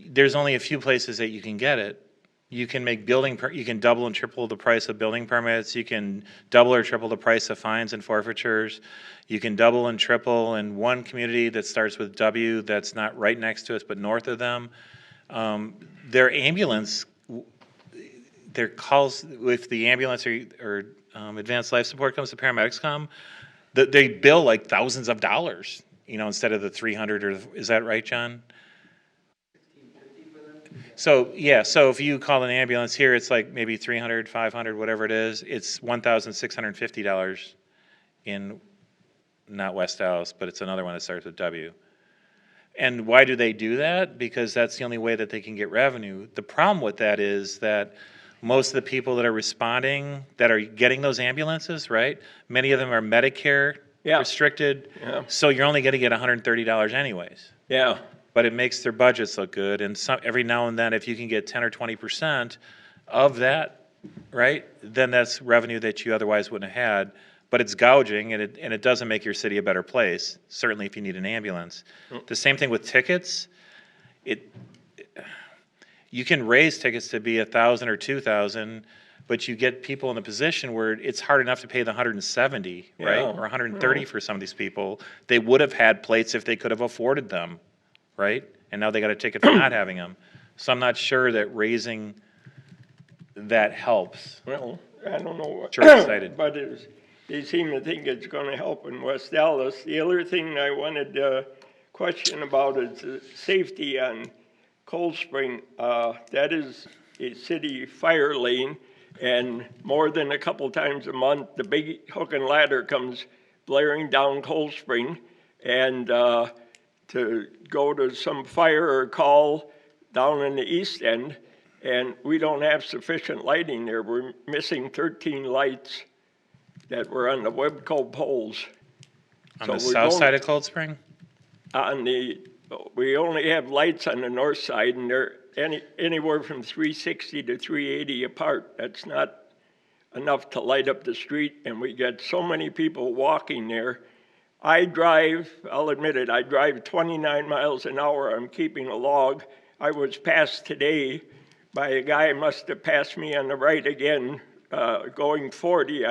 there's only a few places that you can get it. You can make you can double and triple the price of building permits. You can double or triple the price of fines and forfeitures. You can double and triple in one community that starts with W that's not right next to us but north of them. Their ambulance, their calls, if the ambulance or advanced life support comes, the paramedics come, they bill like thousands of dollars, instead of the 300 or, is that right, John? So, yeah, so if you call an ambulance here, it's like maybe 300, 500, whatever it is. It's $1,650 in, not West Dallas, but it's another one that starts with W. And why do they do that? Because that's the only way that they can get revenue. The problem with that is that most of the people that are responding, that are getting those ambulances, right? Many of them are Medicare restricted. Yeah. So you're only going to get $130 anyways. yeah. But it makes their budgets look good. And every now and then, if you can get 10 or 20% of that, right, then that's revenue that you otherwise wouldn't have had. But it's gouging, and it doesn't make your city a better place, certainly if you need an ambulance. The same thing with tickets. You can raise tickets to be 1,000 or 2,000, but you get people in a position where it's hard enough to pay the 170, right, Yeah. or 130 for some of these people. They would have had plates if they could have afforded them, right? And now they got a ticket for not having them. So I'm not sure that raising that helps. Well, I don't know what. Short-sighted. But they seem to think it's going to help in West Dallas. The other thing I wanted to question about is the safety on Cold Spring. That is a city fire lane, and more than a couple times a month, the big hook and ladder comes blaring down Cold Spring, and to go to some fire or call down in the east end, and we don't have sufficient lighting there. We're missing 13 lights that were on the Webco poles. On So the we're south going- side of Cold Spring? We only have lights on the north side, and they're anywhere from 360 to 380 apart. That's not enough to light up the street, and we get so many people walking there. I'll admit it, I drive 29 miles an hour. I'm keeping a log. I was passed today by a guy, must have passed me on the right again, going 40.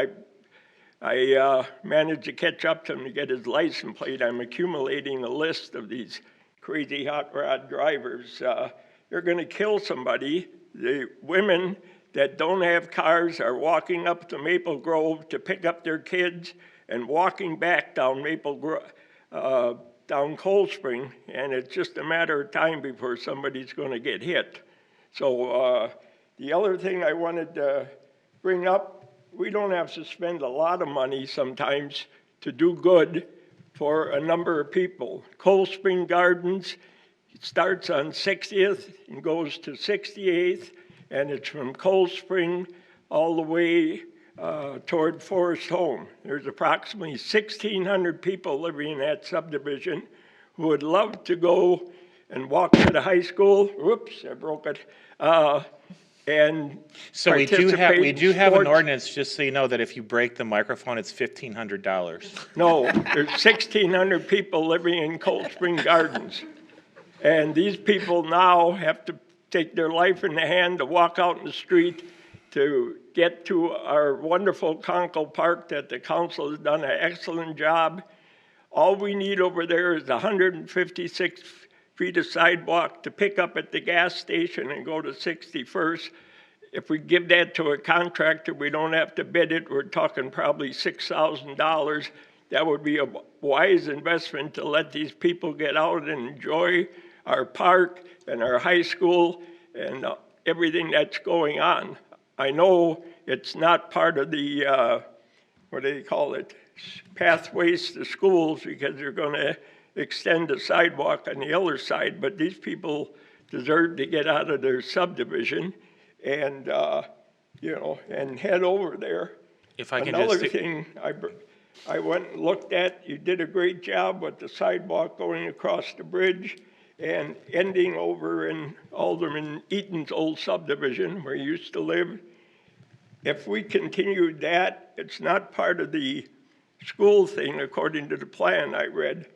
I managed to catch up to him to get his license plate. I'm accumulating a list of these crazy hot rod drivers. They're going to kill somebody. The women that don't have cars are walking up to Maple Grove to pick up their kids and walking back down down Cold Spring, and it's just a matter of time before somebody's going to get hit. So the other thing I wanted to bring up, we don't have to spend a lot of money sometimes to do good for a number of people. Cold Spring Gardens, it starts on 60th and goes to 68th, and it's from Cold Spring all the way toward Forest Home. There's approximately 1,600 people living in that subdivision who would love to go and walk to the high school. Whoops, I broke it. And So we do participate in have an sports. ordinance, just so you know, that if you break the microphone, it's $1,500. No, there's 1,600 people living in Cold Spring Gardens. And these people now have to take their life in the hand to walk out in the street to get to our wonderful Conkle Park that the council has done an excellent job. All we need over there is 156 feet of sidewalk to pick up at the gas station and go to 61st. If we give that to a contractor, we don't have to bid it. We're talking probably $6,000. That would be a wise investment to let these people get out and enjoy our park and our high school and everything that's going on. I know it's not part of the, what do they call it, pathways to schools, because they're going to extend the sidewalk on the other side, but these people deserve to get out of their subdivision and, you know, and head over there. If I can Another just... thing I went and looked at, you did a great job with the sidewalk going across the bridge and ending over in Alderman Eaton's old subdivision where he used to live. If we continued that, it's not part of the school thing according to the plan I read,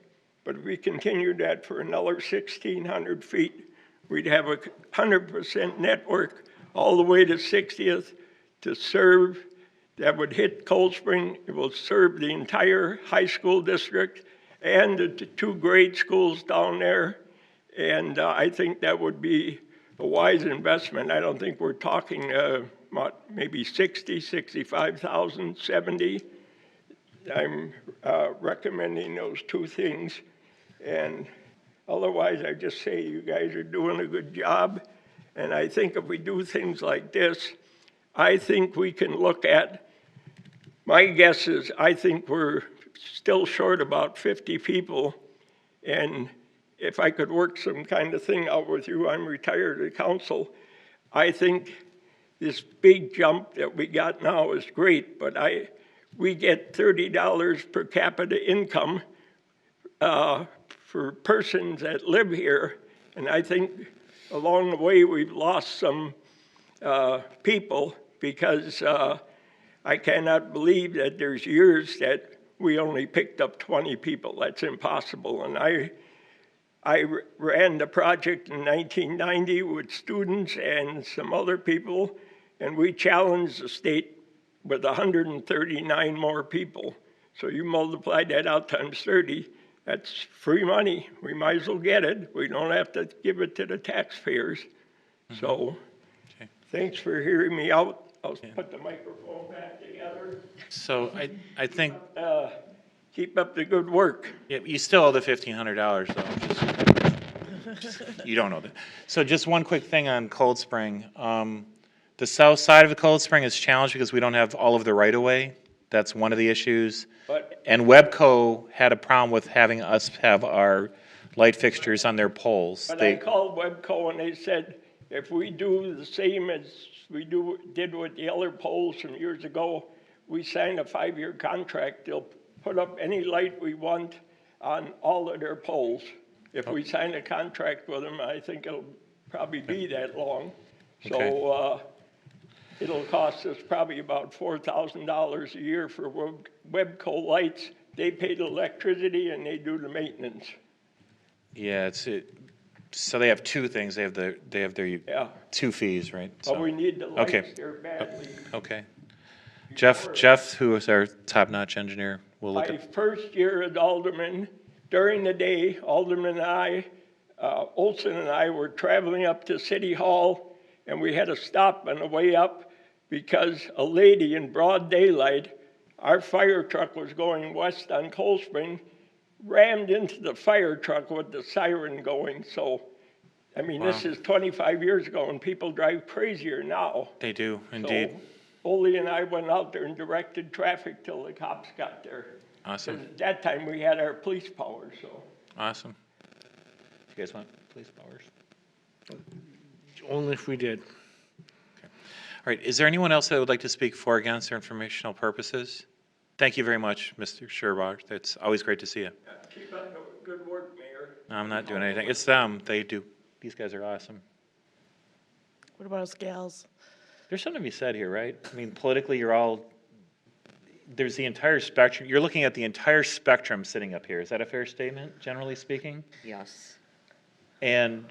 but if we continued that for another 1,600 feet, we'd have a 100% network all the way to 60th to serve. That would hit Cold Spring. It will serve the entire high school district and the two grade schools down there. And I think that would be a wise investment. I don't think we're talking about maybe 60, 65,000, 70. I'm recommending those two things. And otherwise, I just say you guys are doing a good job. And I think if we do things like this, I think we can look at, my guess is I think we're still short about 50 people. And if I could work some kind of thing out with you, I'm retired at council. I think this big jump that we got now is great, but we get $30 per capita income for persons that live here. And I think along the way we've lost some people because I cannot believe that there's years that we only picked up 20 people. That's impossible. And I ran the project in 1990 with students and some other people, and we challenged the state with 139 more people. So you multiply that out times 30, that's free money. We might as well get it. We don't have to give it to the taxpayers. So thanks for hearing me out. I'll put the microphone back together. So I think... Keep up the good work. Yeah, you still owe the $1,500 though. You don't know that. So just one quick thing on Cold Spring. The south side of the Cold Spring is challenged because we don't have all of the right-of-way. That's one of the issues. And Webco had a problem with having us have our light fixtures on their poles. But I called Webco and they said, if we do the same as we did with the other poles from years ago, we signed a 5-year contract. They'll put up any light we want on all of their poles. If we sign a contract with them, I think it'll probably be that long. So it'll cost us probably about $4,000 a year for Webco lights. They pay the electricity and they do the maintenance. Yeah, so they have two things. They have their two fees, right? But we need the lights Okay. there badly. Okay. Jeff, who is our top-notch engineer, will look My at... first year as alderman, during the day, Alderman and I Olson and I were traveling up to City Hall, and we had to stop on the way up because a lady in broad daylight, our fire truck was going west on Cold Spring, rammed into the fire truck with the siren going. So, I mean, this is 25 years ago, and people drive crazier now. They do, indeed. So, Ole and I went out there and directed traffic till the cops got there. Awesome. 'Cause at that time, we had our police power, so. Awesome. You guys want police powers? Only if we did. All right, is there anyone else that would like to speak for, against, or informational purposes? Thank you very much, Mr. Sherbach. It's always great to see you. Keep up the good work, Mayor. I'm not doing anything. It's them. They do. These guys are awesome. What about us gals? There's something to be said here, right? I mean, politically, there's the entire spectrum. You're looking at the entire spectrum sitting up here. Is that a fair statement, generally speaking? Yes. And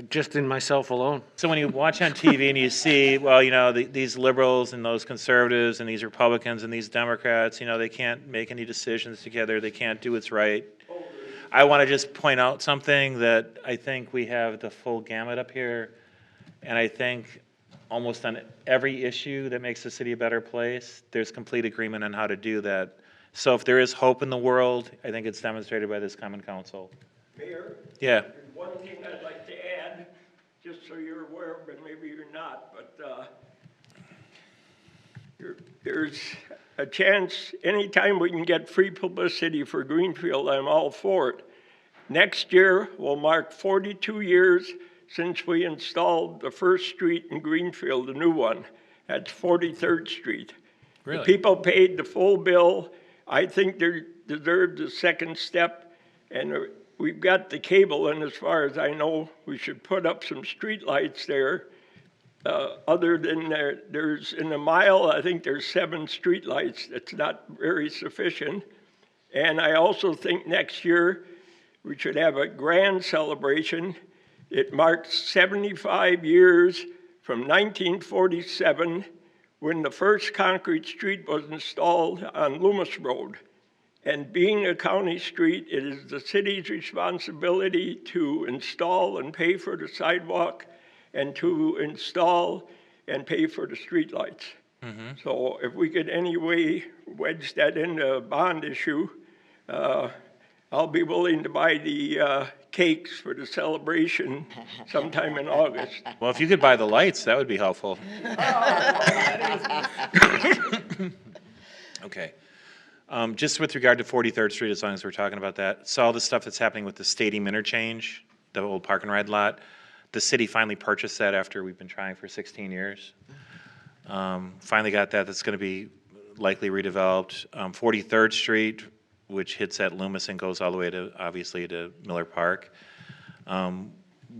Just in myself alone. so when you watch on TV and you see, well, these liberals and those conservatives and these Republicans and these Democrats, they can't make any decisions together. They can't do what's right. I want to just point out something that I think we have the full gamut up here. And I think almost on every issue that makes the city a better place, there's complete agreement on how to do that. So if there is hope in the world, I think it's demonstrated by this common council. Mayor? Yeah. There's one thing I'd like to add, just so you're aware, but maybe you're not, but there's a chance anytime we can get free publicity for Greenfield, I'm all for it. Next year will mark 42 years since we installed the first street in Greenfield, the new one. That's 43rd Street. Really? The people paid the full bill. I think they deserve the second step, and we've got the cable, and as far as I know, we should put up some street lights there. Other than there's in a mile, I think there's 7 street lights. That's not very sufficient. And I also think next year we should have a grand celebration. It marks 75 years from 1947 when the first concrete street was installed on Loomis Road. And being a county street, it is the city's responsibility to install and pay for the sidewalk and to install and pay for the streetlights. Mm-hmm. So if we could anyway wedge that into a bond issue, I'll be willing to buy the cakes for the celebration sometime in August. Well, if you could buy the lights, that would be helpful. Okay. Just with regard to 43rd Street, as long as we're talking about that, so all the stuff that's happening with the stadium interchange, the old park and ride lot, the city finally purchased that after we've been trying for 16 years. Finally got that. That's going to be likely redeveloped. 43rd Street, which hits at Loomis and goes all the way to, obviously, to Miller Park.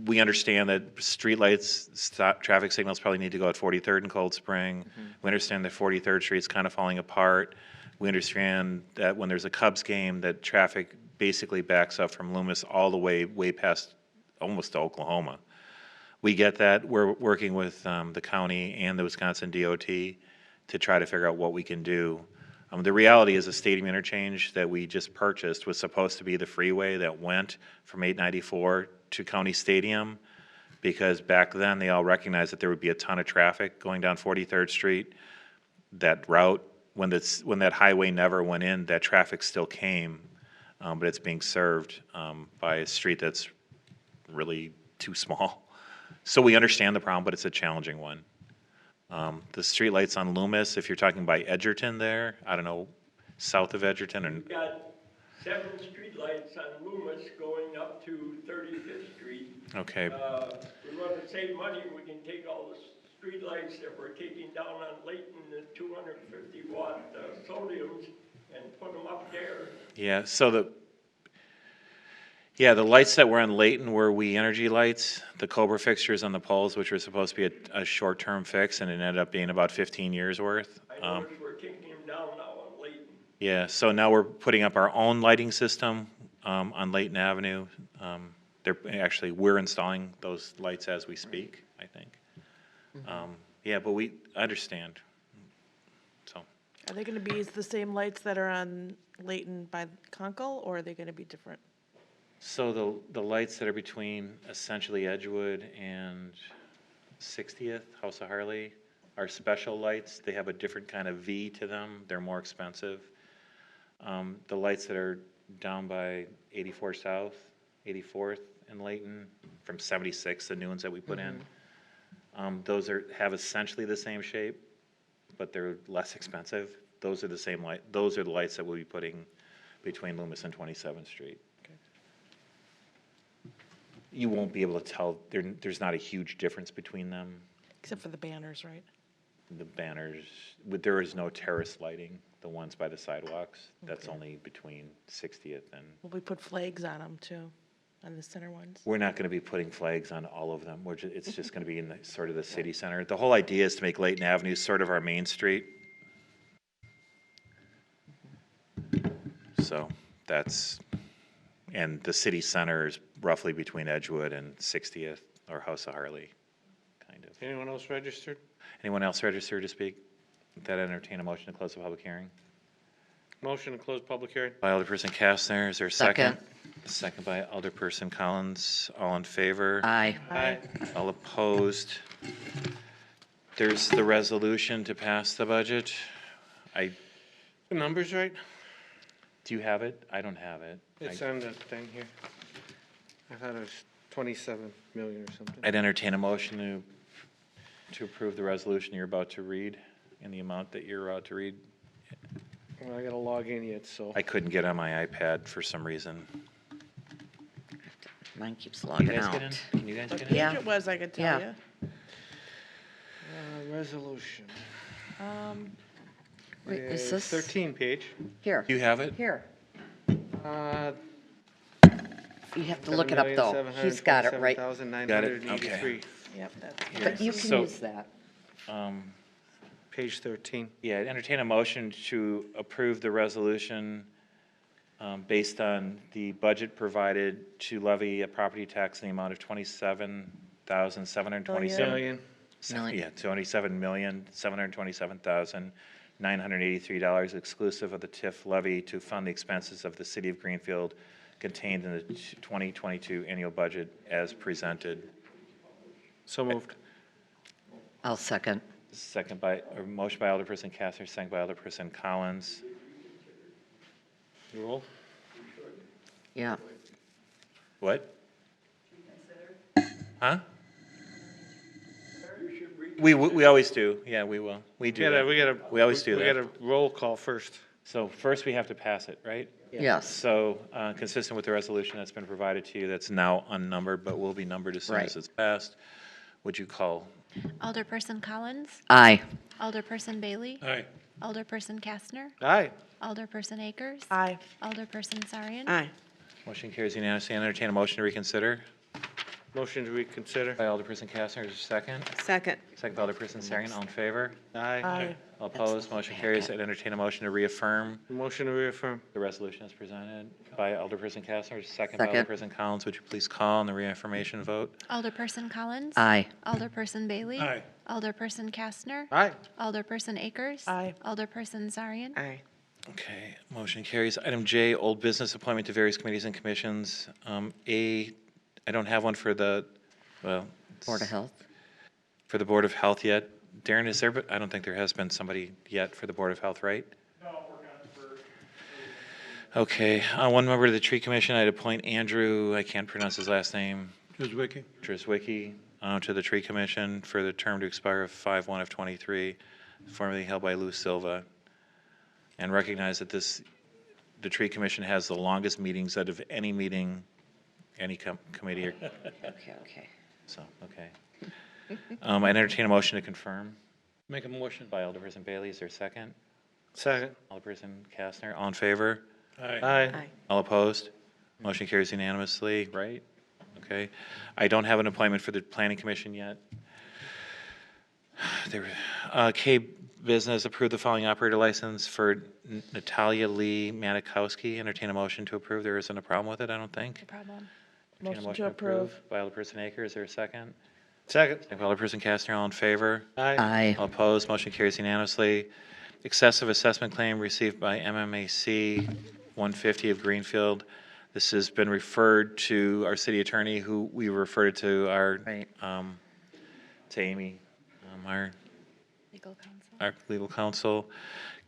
We understand that streetlights, traffic signals probably need to go at 43rd and Cold Spring. Mm-hmm. We understand that 43rd Street is kind of falling apart. We understand that when there's a Cubs game, that traffic basically backs up from Loomis all the way past almost to Oklahoma. We get that. We're working with the county and the Wisconsin DOT to try to figure out what we can do. The reality is a stadium interchange that we just purchased was supposed to be the freeway that went from 894 to County Stadium, because back then they all recognized that there would be a ton of traffic going down 43rd Street. That route, when that highway never went in, that traffic still came, but it's being served by a street that's really too small. So we understand the problem, but it's a challenging one. The streetlights on Loomis, if you're talking by Edgerton there, I don't know, south of Edgerton. We've got 7 streetlights on Loomis going up to 35th Street. Okay. We want to save money. We can take all the streetlights that we're taking down on Layton, the 250-watt sodiums, and put them up there. Yeah, so the lights that were on Layton were We Energy lights, the Cobra fixtures on the poles, which were supposed to be a short-term fix, and it ended up being about 15 years worth. I noticed we're taking them down now on Layton. Yeah, so now we're putting up our own lighting system on Layton Avenue. We're installing those lights as we speak, I think. Yeah, but I understand. So. Are they going to be the same lights that are on Layton by Conkle, or are they going to be different? So the lights that are between essentially Edgewood and 60th, House of Harley, are special lights. They have a different kind of V to them. They're more expensive. The lights that are down by 84 South, 84th and Layton, from 76, the new ones that we put in, those have essentially the same shape, but they're less expensive. Those are the same light. Those are the lights that we'll be putting between Loomis and 27th Street. You won't be able to tell, there's not a huge difference between them. Except for the banners, right? The banners, there is no terrace lighting, the ones by the sidewalks. That's only between 60th and, Will we put flags on them too, on the center ones? we're not gonna be putting flags on all of them. It's just gonna be in the, sort of the city center. The whole idea is to make Layton Avenue sort of our main street. So that's, and the city center is roughly between Edgewood and 60th, or House of Harley, kind of. Anyone else registered? Anyone else registered to speak? With that, entertain a motion to close the public hearing. Motion to close public hearing. By Alderperson Kastner, is there a second? Second by Alderperson Collins. All in favor? Aye. Aye. All opposed? There's the resolution to pass the budget. The numbers right? Do you have it? I don't have it. It's on the thing here. I thought it was 27 million or something. I'd entertain a motion to approve the resolution you're about to read in the amount that you're about to read. Well, I gotta log in yet, so. I couldn't get on my iPad for some reason. Mine keeps Can logging you guys out. get in? Can you guys What get page in? Yeah. it was, I could tell Yeah. you. Resolution. Wait, is It's this? 13 page. Here, Do you have it? here. Uh, You have to look it up, though. He's got it right, Got it? Okay. Yep, that's. but you can So- use that. Page 13. Yeah, I'd entertain a motion to approve the resolution based on the budget provided to levy a property tax in the amount of $27,727. Million. Yeah, $27,727,983 exclusive of the TIF levy to fund the expenses of the city of Greenfield contained in the 2022 annual budget as presented. So moved. I'll second. Motion by Alderperson Kastner, second by Alderperson Collins. Roll. Yeah. What? Huh? We always do, yeah, we will. We do that. We always do We that. gotta roll call first. So first we have to pass it, right? Yes. So, consistent with the resolution that's been provided to you, that's now unnumbered, but will be numbered as soon as Right. it's passed, would you call? Alderperson Collins, Aye. Alderperson Bailey, Aye. Alderperson Kastner, Aye. Alderperson Akers, Aye. Alderperson Sarian, Aye. Motion carries unanimously. I entertain a motion to reconsider. Motion to reconsider. By Alderperson Kastner, is there a second? Second. Second by Alderperson Sarian, all in favor? Aye. Aye. All opposed, motion carries. I'd entertain a motion to reaffirm Motion to reaffirm. the resolution as presented by Alderperson Kastner, second by Second. Alderperson Collins. Would you please call on the reaffirmation vote? Alderperson Collins, Aye. Alderperson Bailey, Aye. Alderperson Kastner, Aye. Alderperson Akers, Aye. Alderperson Sarian, Aye. Okay, motion carries. Item J, old business appointment to various committees and commissions. I don't have one for the, well. Board of Health. For the Board of Health yet. Darren, is there, but I don't think there has been somebody yet for the Board of Health, right? No, we're not for. Okay, one member of the Tree Commission, I'd appoint Andrew, I can't pronounce his last name, Drzwicki. Drzwicki, to the Tree Commission for the term to expire of 5/1 of '23, formerly held by Lou Silva. And recognize that the Tree Commission has the longest meetings out of any meeting, any committee, or, Okay. so, okay. I entertain a motion to confirm Make a motion. by Alderperson Bailey. Is there a second? Second. Alderperson Kastner, all in favor? Aye. Aye. All opposed? Motion carries unanimously, right? Okay. I don't have an appointment for the Planning Commission yet. K Business, approve the following operator license for Natalia Lee Manikowski. Entertain a motion to approve. There isn't a problem with it, I don't think. no problem. Entertain a Motion to approve. By Alderperson Akers. Is there a second? Second. Second by Alderperson Kastner, all in favor? Aye. All opposed, motion carries unanimously. Excessive assessment claim received by MMAC 150 of Greenfield. This has been referred to our city attorney, who we referred to our, Right. to Amy, our Legal counsel. our legal counsel.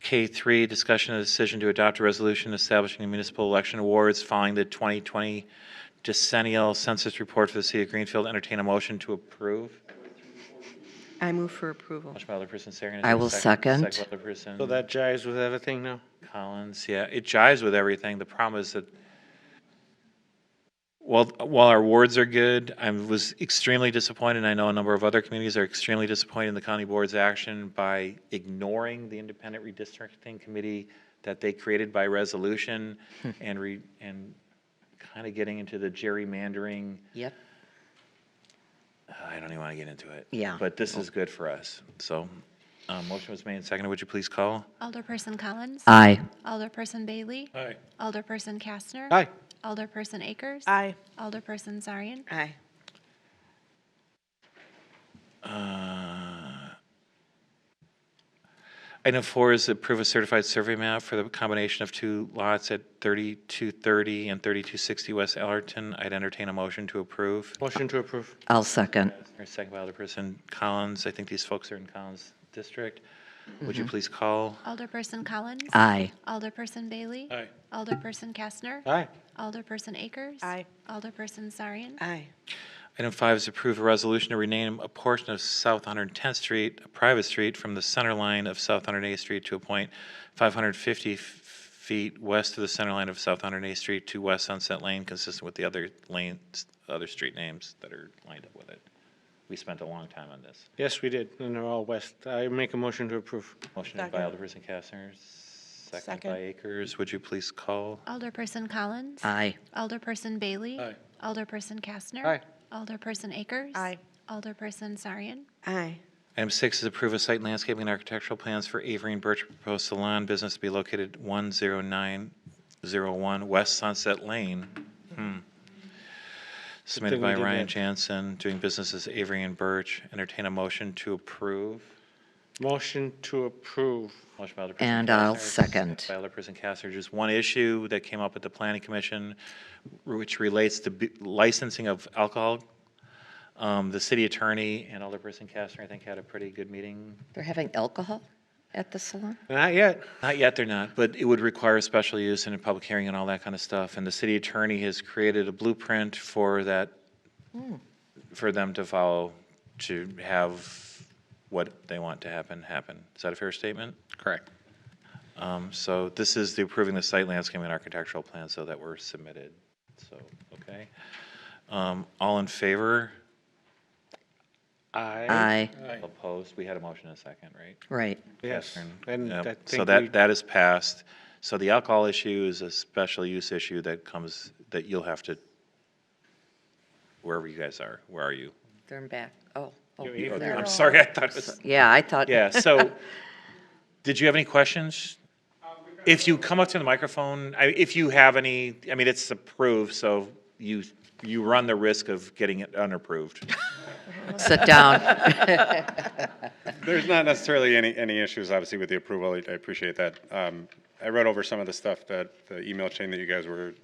K3, discussion of decision to adopt a resolution establishing municipal election awards following the 2020 decennial census report for the city of Greenfield. Entertain a motion to approve. I move for approval. Motion by Alderperson Sarian. Is I there a will second. Second by Alderperson So that jives with everything now? Collins. Yeah, it jives with everything. The problem is that while our awards are good, I was extremely disappointed, and I know a number of other communities are extremely disappointed in the county board's action by ignoring the independent redistricting committee that they created by resolution and kind of getting into the gerrymandering. Yep. I don't even want to get into it. Yeah. But this is good for us. So, motion was made and seconded. Would you please call? Alderperson Collins. Aye. Alderperson Bailey. Aye. Alderperson Kastner. Aye. Alderperson Akers. Aye. Alderperson Zarian. Aye. Item 4 is approve a certified survey map for the combination of two lots at 3230 and 3260 West Allerton. I'd entertain a motion to approve. Motion to approve. I'll second. Or second by Alderperson Collins. I think these folks are in Collins District. Would you please call? Alderperson Collins. Aye. Alderperson Bailey. Aye. Alderperson Kastner. Aye. Alderperson Akers. Aye. Alderperson Zarian. Aye. Item 5 is approve a resolution to rename a portion of South 110th Street, a private street, from the center line of South 108th Street to a point 550 feet west of the center line of South 108th Street to West Sunset Lane, consistent with the other lanes, other street names that are lined up with it. We spent a long time on this. Yes, we did, and they're all west. I make a motion to approve. Motion made by Alderperson Kastner, second by Akers. Would you please call? Alderperson Collins. Aye. Alderperson Bailey. Aye. Alderperson Kastner. Aye. Alderperson Akers. Aye. Alderperson Zarian. Aye. Item 6 is approve a site and landscaping and architectural plans for Avery and Birch proposed salon business to be located 10901 West Sunset Lane. Submitted thing we by did Ryan that. Jansen, doing business as Avery and Birch. Entertain a motion to approve. Motion to approve. Motion by Alderperson And I'll Kastner, second. by Alderperson Kastner. Just one issue that came up at the planning commission, which relates to licensing of alcohol. The city attorney and Alderperson Kastner, I think, had a pretty good meeting. They're having alcohol at the salon? Not yet. Not yet, they're not, but it would require a special use and a public hearing and all that kind of stuff. And the city attorney has created a blueprint for that, for them to follow, to have what they want to happen. Is that a fair statement? Correct. So this is the approving the site landscape and architectural plans so that were submitted. So, okay. All in favor? Aye. Aye. Opposed? We had a motion in a second, right? Right. Yes. Catherine? And Yep. I So think that, that is passed. So the alcohol issue is a special use issue that comes, that you'll have to, wherever you guys are, where are you? They're in back. Oh. You're there. I'm sorry, I thought it was, Yeah, I thought. yeah, so, did you have any questions? If you come up to the microphone, if you have any, I mean, it's approved, so you run the risk of getting it unapproved. Sit down. There's not necessarily any issues, obviously, with the approval. I appreciate that. I read over some of the stuff the email chain that you guys were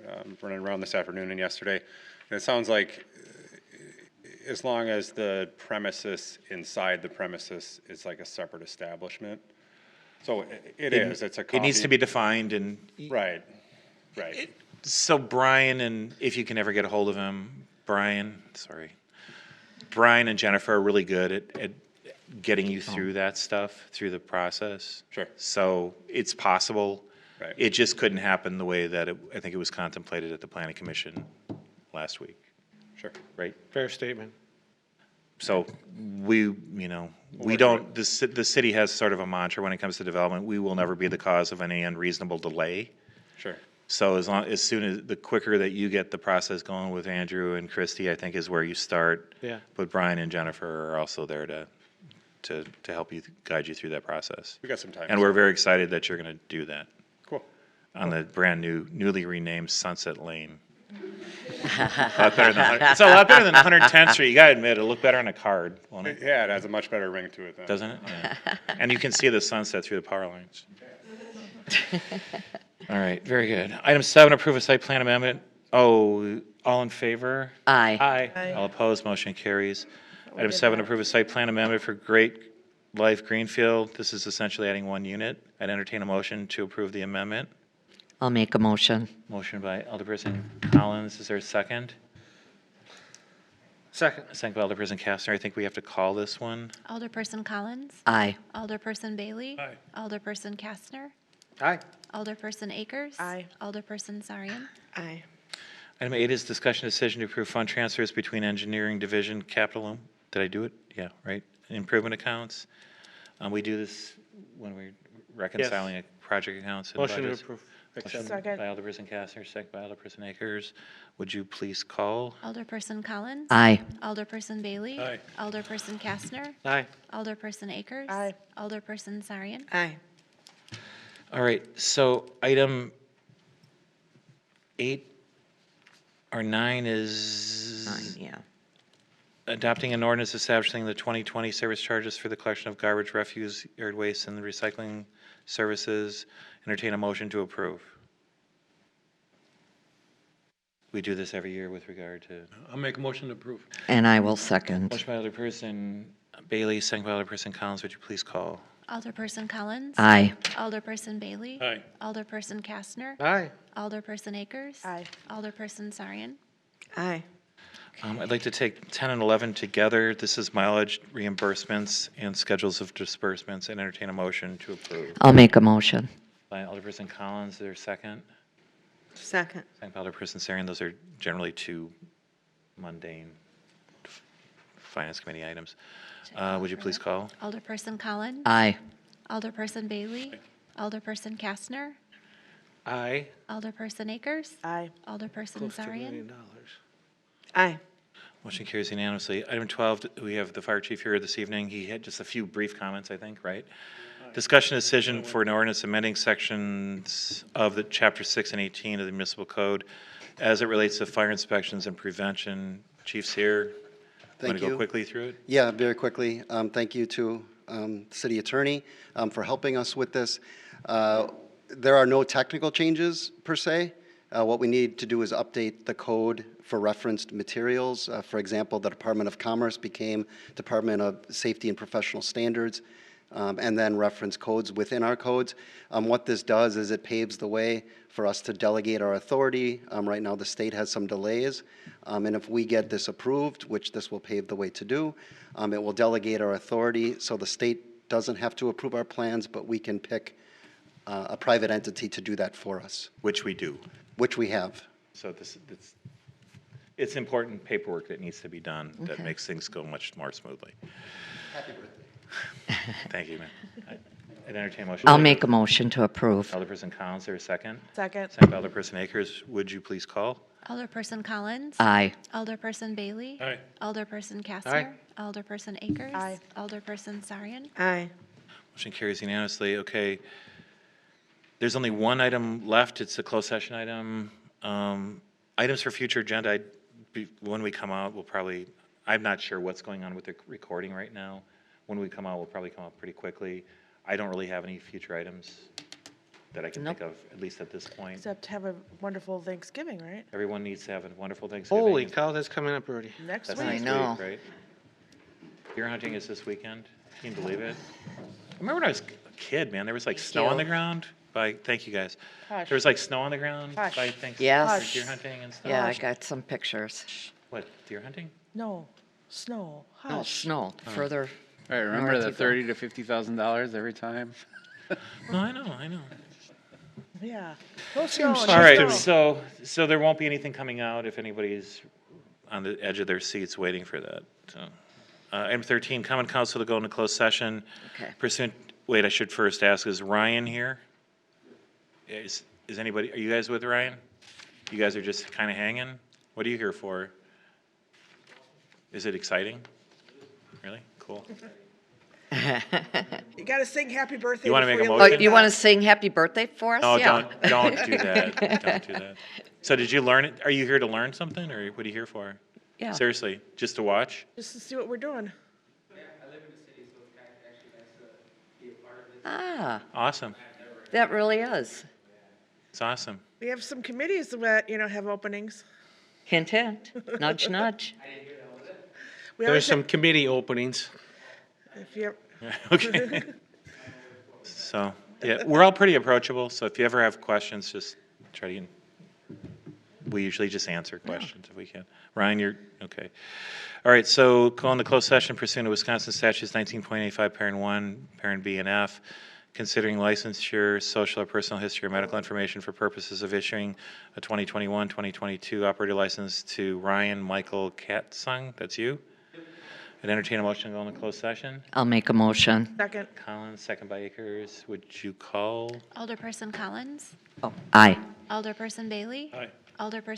running around this afternoon and yesterday. And it sounds like as long as the premises inside the premises is like a separate establishment. So it is, it's a coffee. It needs to be defined and. Right. So Brian, and if you can ever get a hold of him, Brian and Jennifer are really good at getting you through that stuff, through the process. Sure. So it's possible. Right. It just couldn't happen the way that I think it was contemplated at the planning commission last week, Sure. right? fair statement. So we don't, the city has sort of a mantra when it comes to development, we will never be the cause of any unreasonable delay. Sure. So as soon as, the quicker that you get the process going with Andrew and Christie, I think is where you start. Yeah. But Brian and Jennifer are also there to help you, guide you through that process. We got some time. And we're very excited that you're going to do that Cool. on the brand new, newly renamed Sunset Lane. It's a lot better than 110th Street. You gotta admit, it'll look better on a card, won't it? Yeah, it has a much better ring to it then. Doesn't it? Yeah. And you can see the sunset through the power lines. All right, very good. Item 7, approve a site plan amendment. Oh, all in favor? Aye. Aye. Aye. All opposed, motion carries. Item 7, approve a site plan amendment for Great Life Greenfield. This is essentially adding 1 unit. I'd entertain a motion to approve the amendment. I'll make a motion. Motion by Alderperson Collins. Is there a second? Second. Second by Alderperson Kastner. I think we have to call this one. Alderperson Collins. Aye. Alderperson Bailey. Aye. Alderperson Kastner. Aye. Alderperson Akers. Aye. Alderperson Sarian. Aye. Item 8 is discussion decision to approve fund transfers between engineering division capital. Did I do it? Yeah, right. Improvement accounts. We do this when we're reconciling project accounts and Motion to budgets. approve. Motion Accept. Second. by Alderperson Kastner, second by Alderperson Akers. Would you please call? Alderperson Collins. Aye. Alderperson Bailey. Aye. Alderperson Kastner. Aye. Alderperson Akers. Aye. Alderperson Sarian. Aye. All right, so item 8 or 9 is Fine, yeah. adopting an ordinance establishing the 2020 service charges for the collection of garbage, refuse, yard waste, and the recycling services. Entertain a motion to approve. We do this every year with regard to. I'll make a motion to approve. And I will second. Motion by Alderperson Bailey, second by Alderperson Collins. Would you please call? Alderperson Collins. Aye. Alderperson Bailey. Aye. Alderperson Kastner. Aye. Alderperson Akers. Aye. Alderperson Sarian. Aye. I'd like to take 10 and 11 together. This is mileage reimbursements and schedules of disbursements, and entertain a motion to approve. I'll make a motion. By Alderperson Collins, is there a second? Second. Second by Alderperson Sarian. Those are generally 2 mundane Finance Committee items. Would you please call? Alderperson Collins. Aye. Alderperson Bailey. Alderperson Kastner. Aye. Alderperson Akers. Aye. Alderperson Close to $1 Sarian. million. Aye. Motion carries unanimously. Item 12, we have the fire chief here this evening. He had just a few brief comments, I think, right? Discussion decision for an ordinance amending sections of the Chapter 6 and 18 of the municipal code as it relates to fire inspections and prevention. Chief's here. Thank Want to go you. quickly through it? Yeah, very quickly. Thank you to City Attorney for helping us with this. There are no technical changes per se. What we need to do is update the code for referenced materials. For example, the Department of Commerce became Department of Safety and Professional Standards, and then reference codes within our codes. What this does is it paves the way for us to delegate our authority. Right now, the state has some delays, and if we get this approved, which this will pave the way to do, it will delegate our authority so the state doesn't have to approve our plans, but we can pick a private entity to do that for us, Which we do. which we have. So it's important paperwork that needs to be done that Okay. makes things go much more smoothly. Happy birthday. Thank you, man. I'd entertain a motion. I'll make a motion to approve. Alderperson Collins, there a second? Second. Second by Alderperson Akers. Would you please call? Alderperson Collins. Aye. Alderperson Bailey. Aye. Alderperson Kastner. Alderperson Akers. Aye. Alderperson Sarian. Aye. Motion carries unanimously. Okay. There's only one item left. It's a closed session item. Items for future agenda, when we come out, we'll probably, I'm not sure what's going on with the recording right now. When we come out, we'll probably come out pretty quickly. I don't really have any future items that I can think of, at least at this point. Except have a wonderful Thanksgiving, right? Everyone needs to have a wonderful Thanksgiving. Holy cow, that's coming up already. Next That's week. next know. week, right? Deer hunting is this weekend. Can you believe it? I remember when I was a kid, man, there was like snow on the ground thank you guys. Hush. There was like snow on the ground Hush. by Thanksgiving. Yes. Deer hunting and stuff. Yeah, I got some pictures. What, deer hunting? No, snow. No, Hush. snow, further. All right, remember North the you go. $30,000 to $50,000 every time? No, I know. Yeah. No snow. All right, so there won't be anything coming out if anybody's on the edge of their seats waiting for that. So, item 13, common council to go into closed session. Okay. Pursuant, wait, I should first ask, is Ryan here? Is anybody, are you guys with Ryan? You guys are just kind of hanging? What are you here for? Is it exciting? Really? Cool. You gotta sing happy birthday. You wanna make a before motion? Oh, leave. you want to sing happy birthday for us? No, Yeah. don't do that. Don't do that. So did you learn it? Are you here to learn something or what are you here for? Yeah. Seriously, just to watch? Just to see what we're doing. Ah, Awesome. that really is. It's awesome. We have some committees that, have openings. Hint, hint, nudge, nudge. We There's always some have- committee openings. if you Okay. So, yeah, we're all pretty approachable, so if you ever have questions, just try to, we usually just answer questions if we can. Ryan, you're, okay. All right, so calling the closed session pursuant to Wisconsin statutes 19.85, parent 1, parent B and F, considering licensure, social or personal history or medical information for purposes of issuing a 2021, 2022 operator license to Ryan Michael Katsung, that's you? I'd entertain a motion to go into closed session. I'll make a motion. second. Collins, second by Akers. Would you call? Alderperson Collins? Oh, aye. Alderperson Bailey? Aye. Alderperson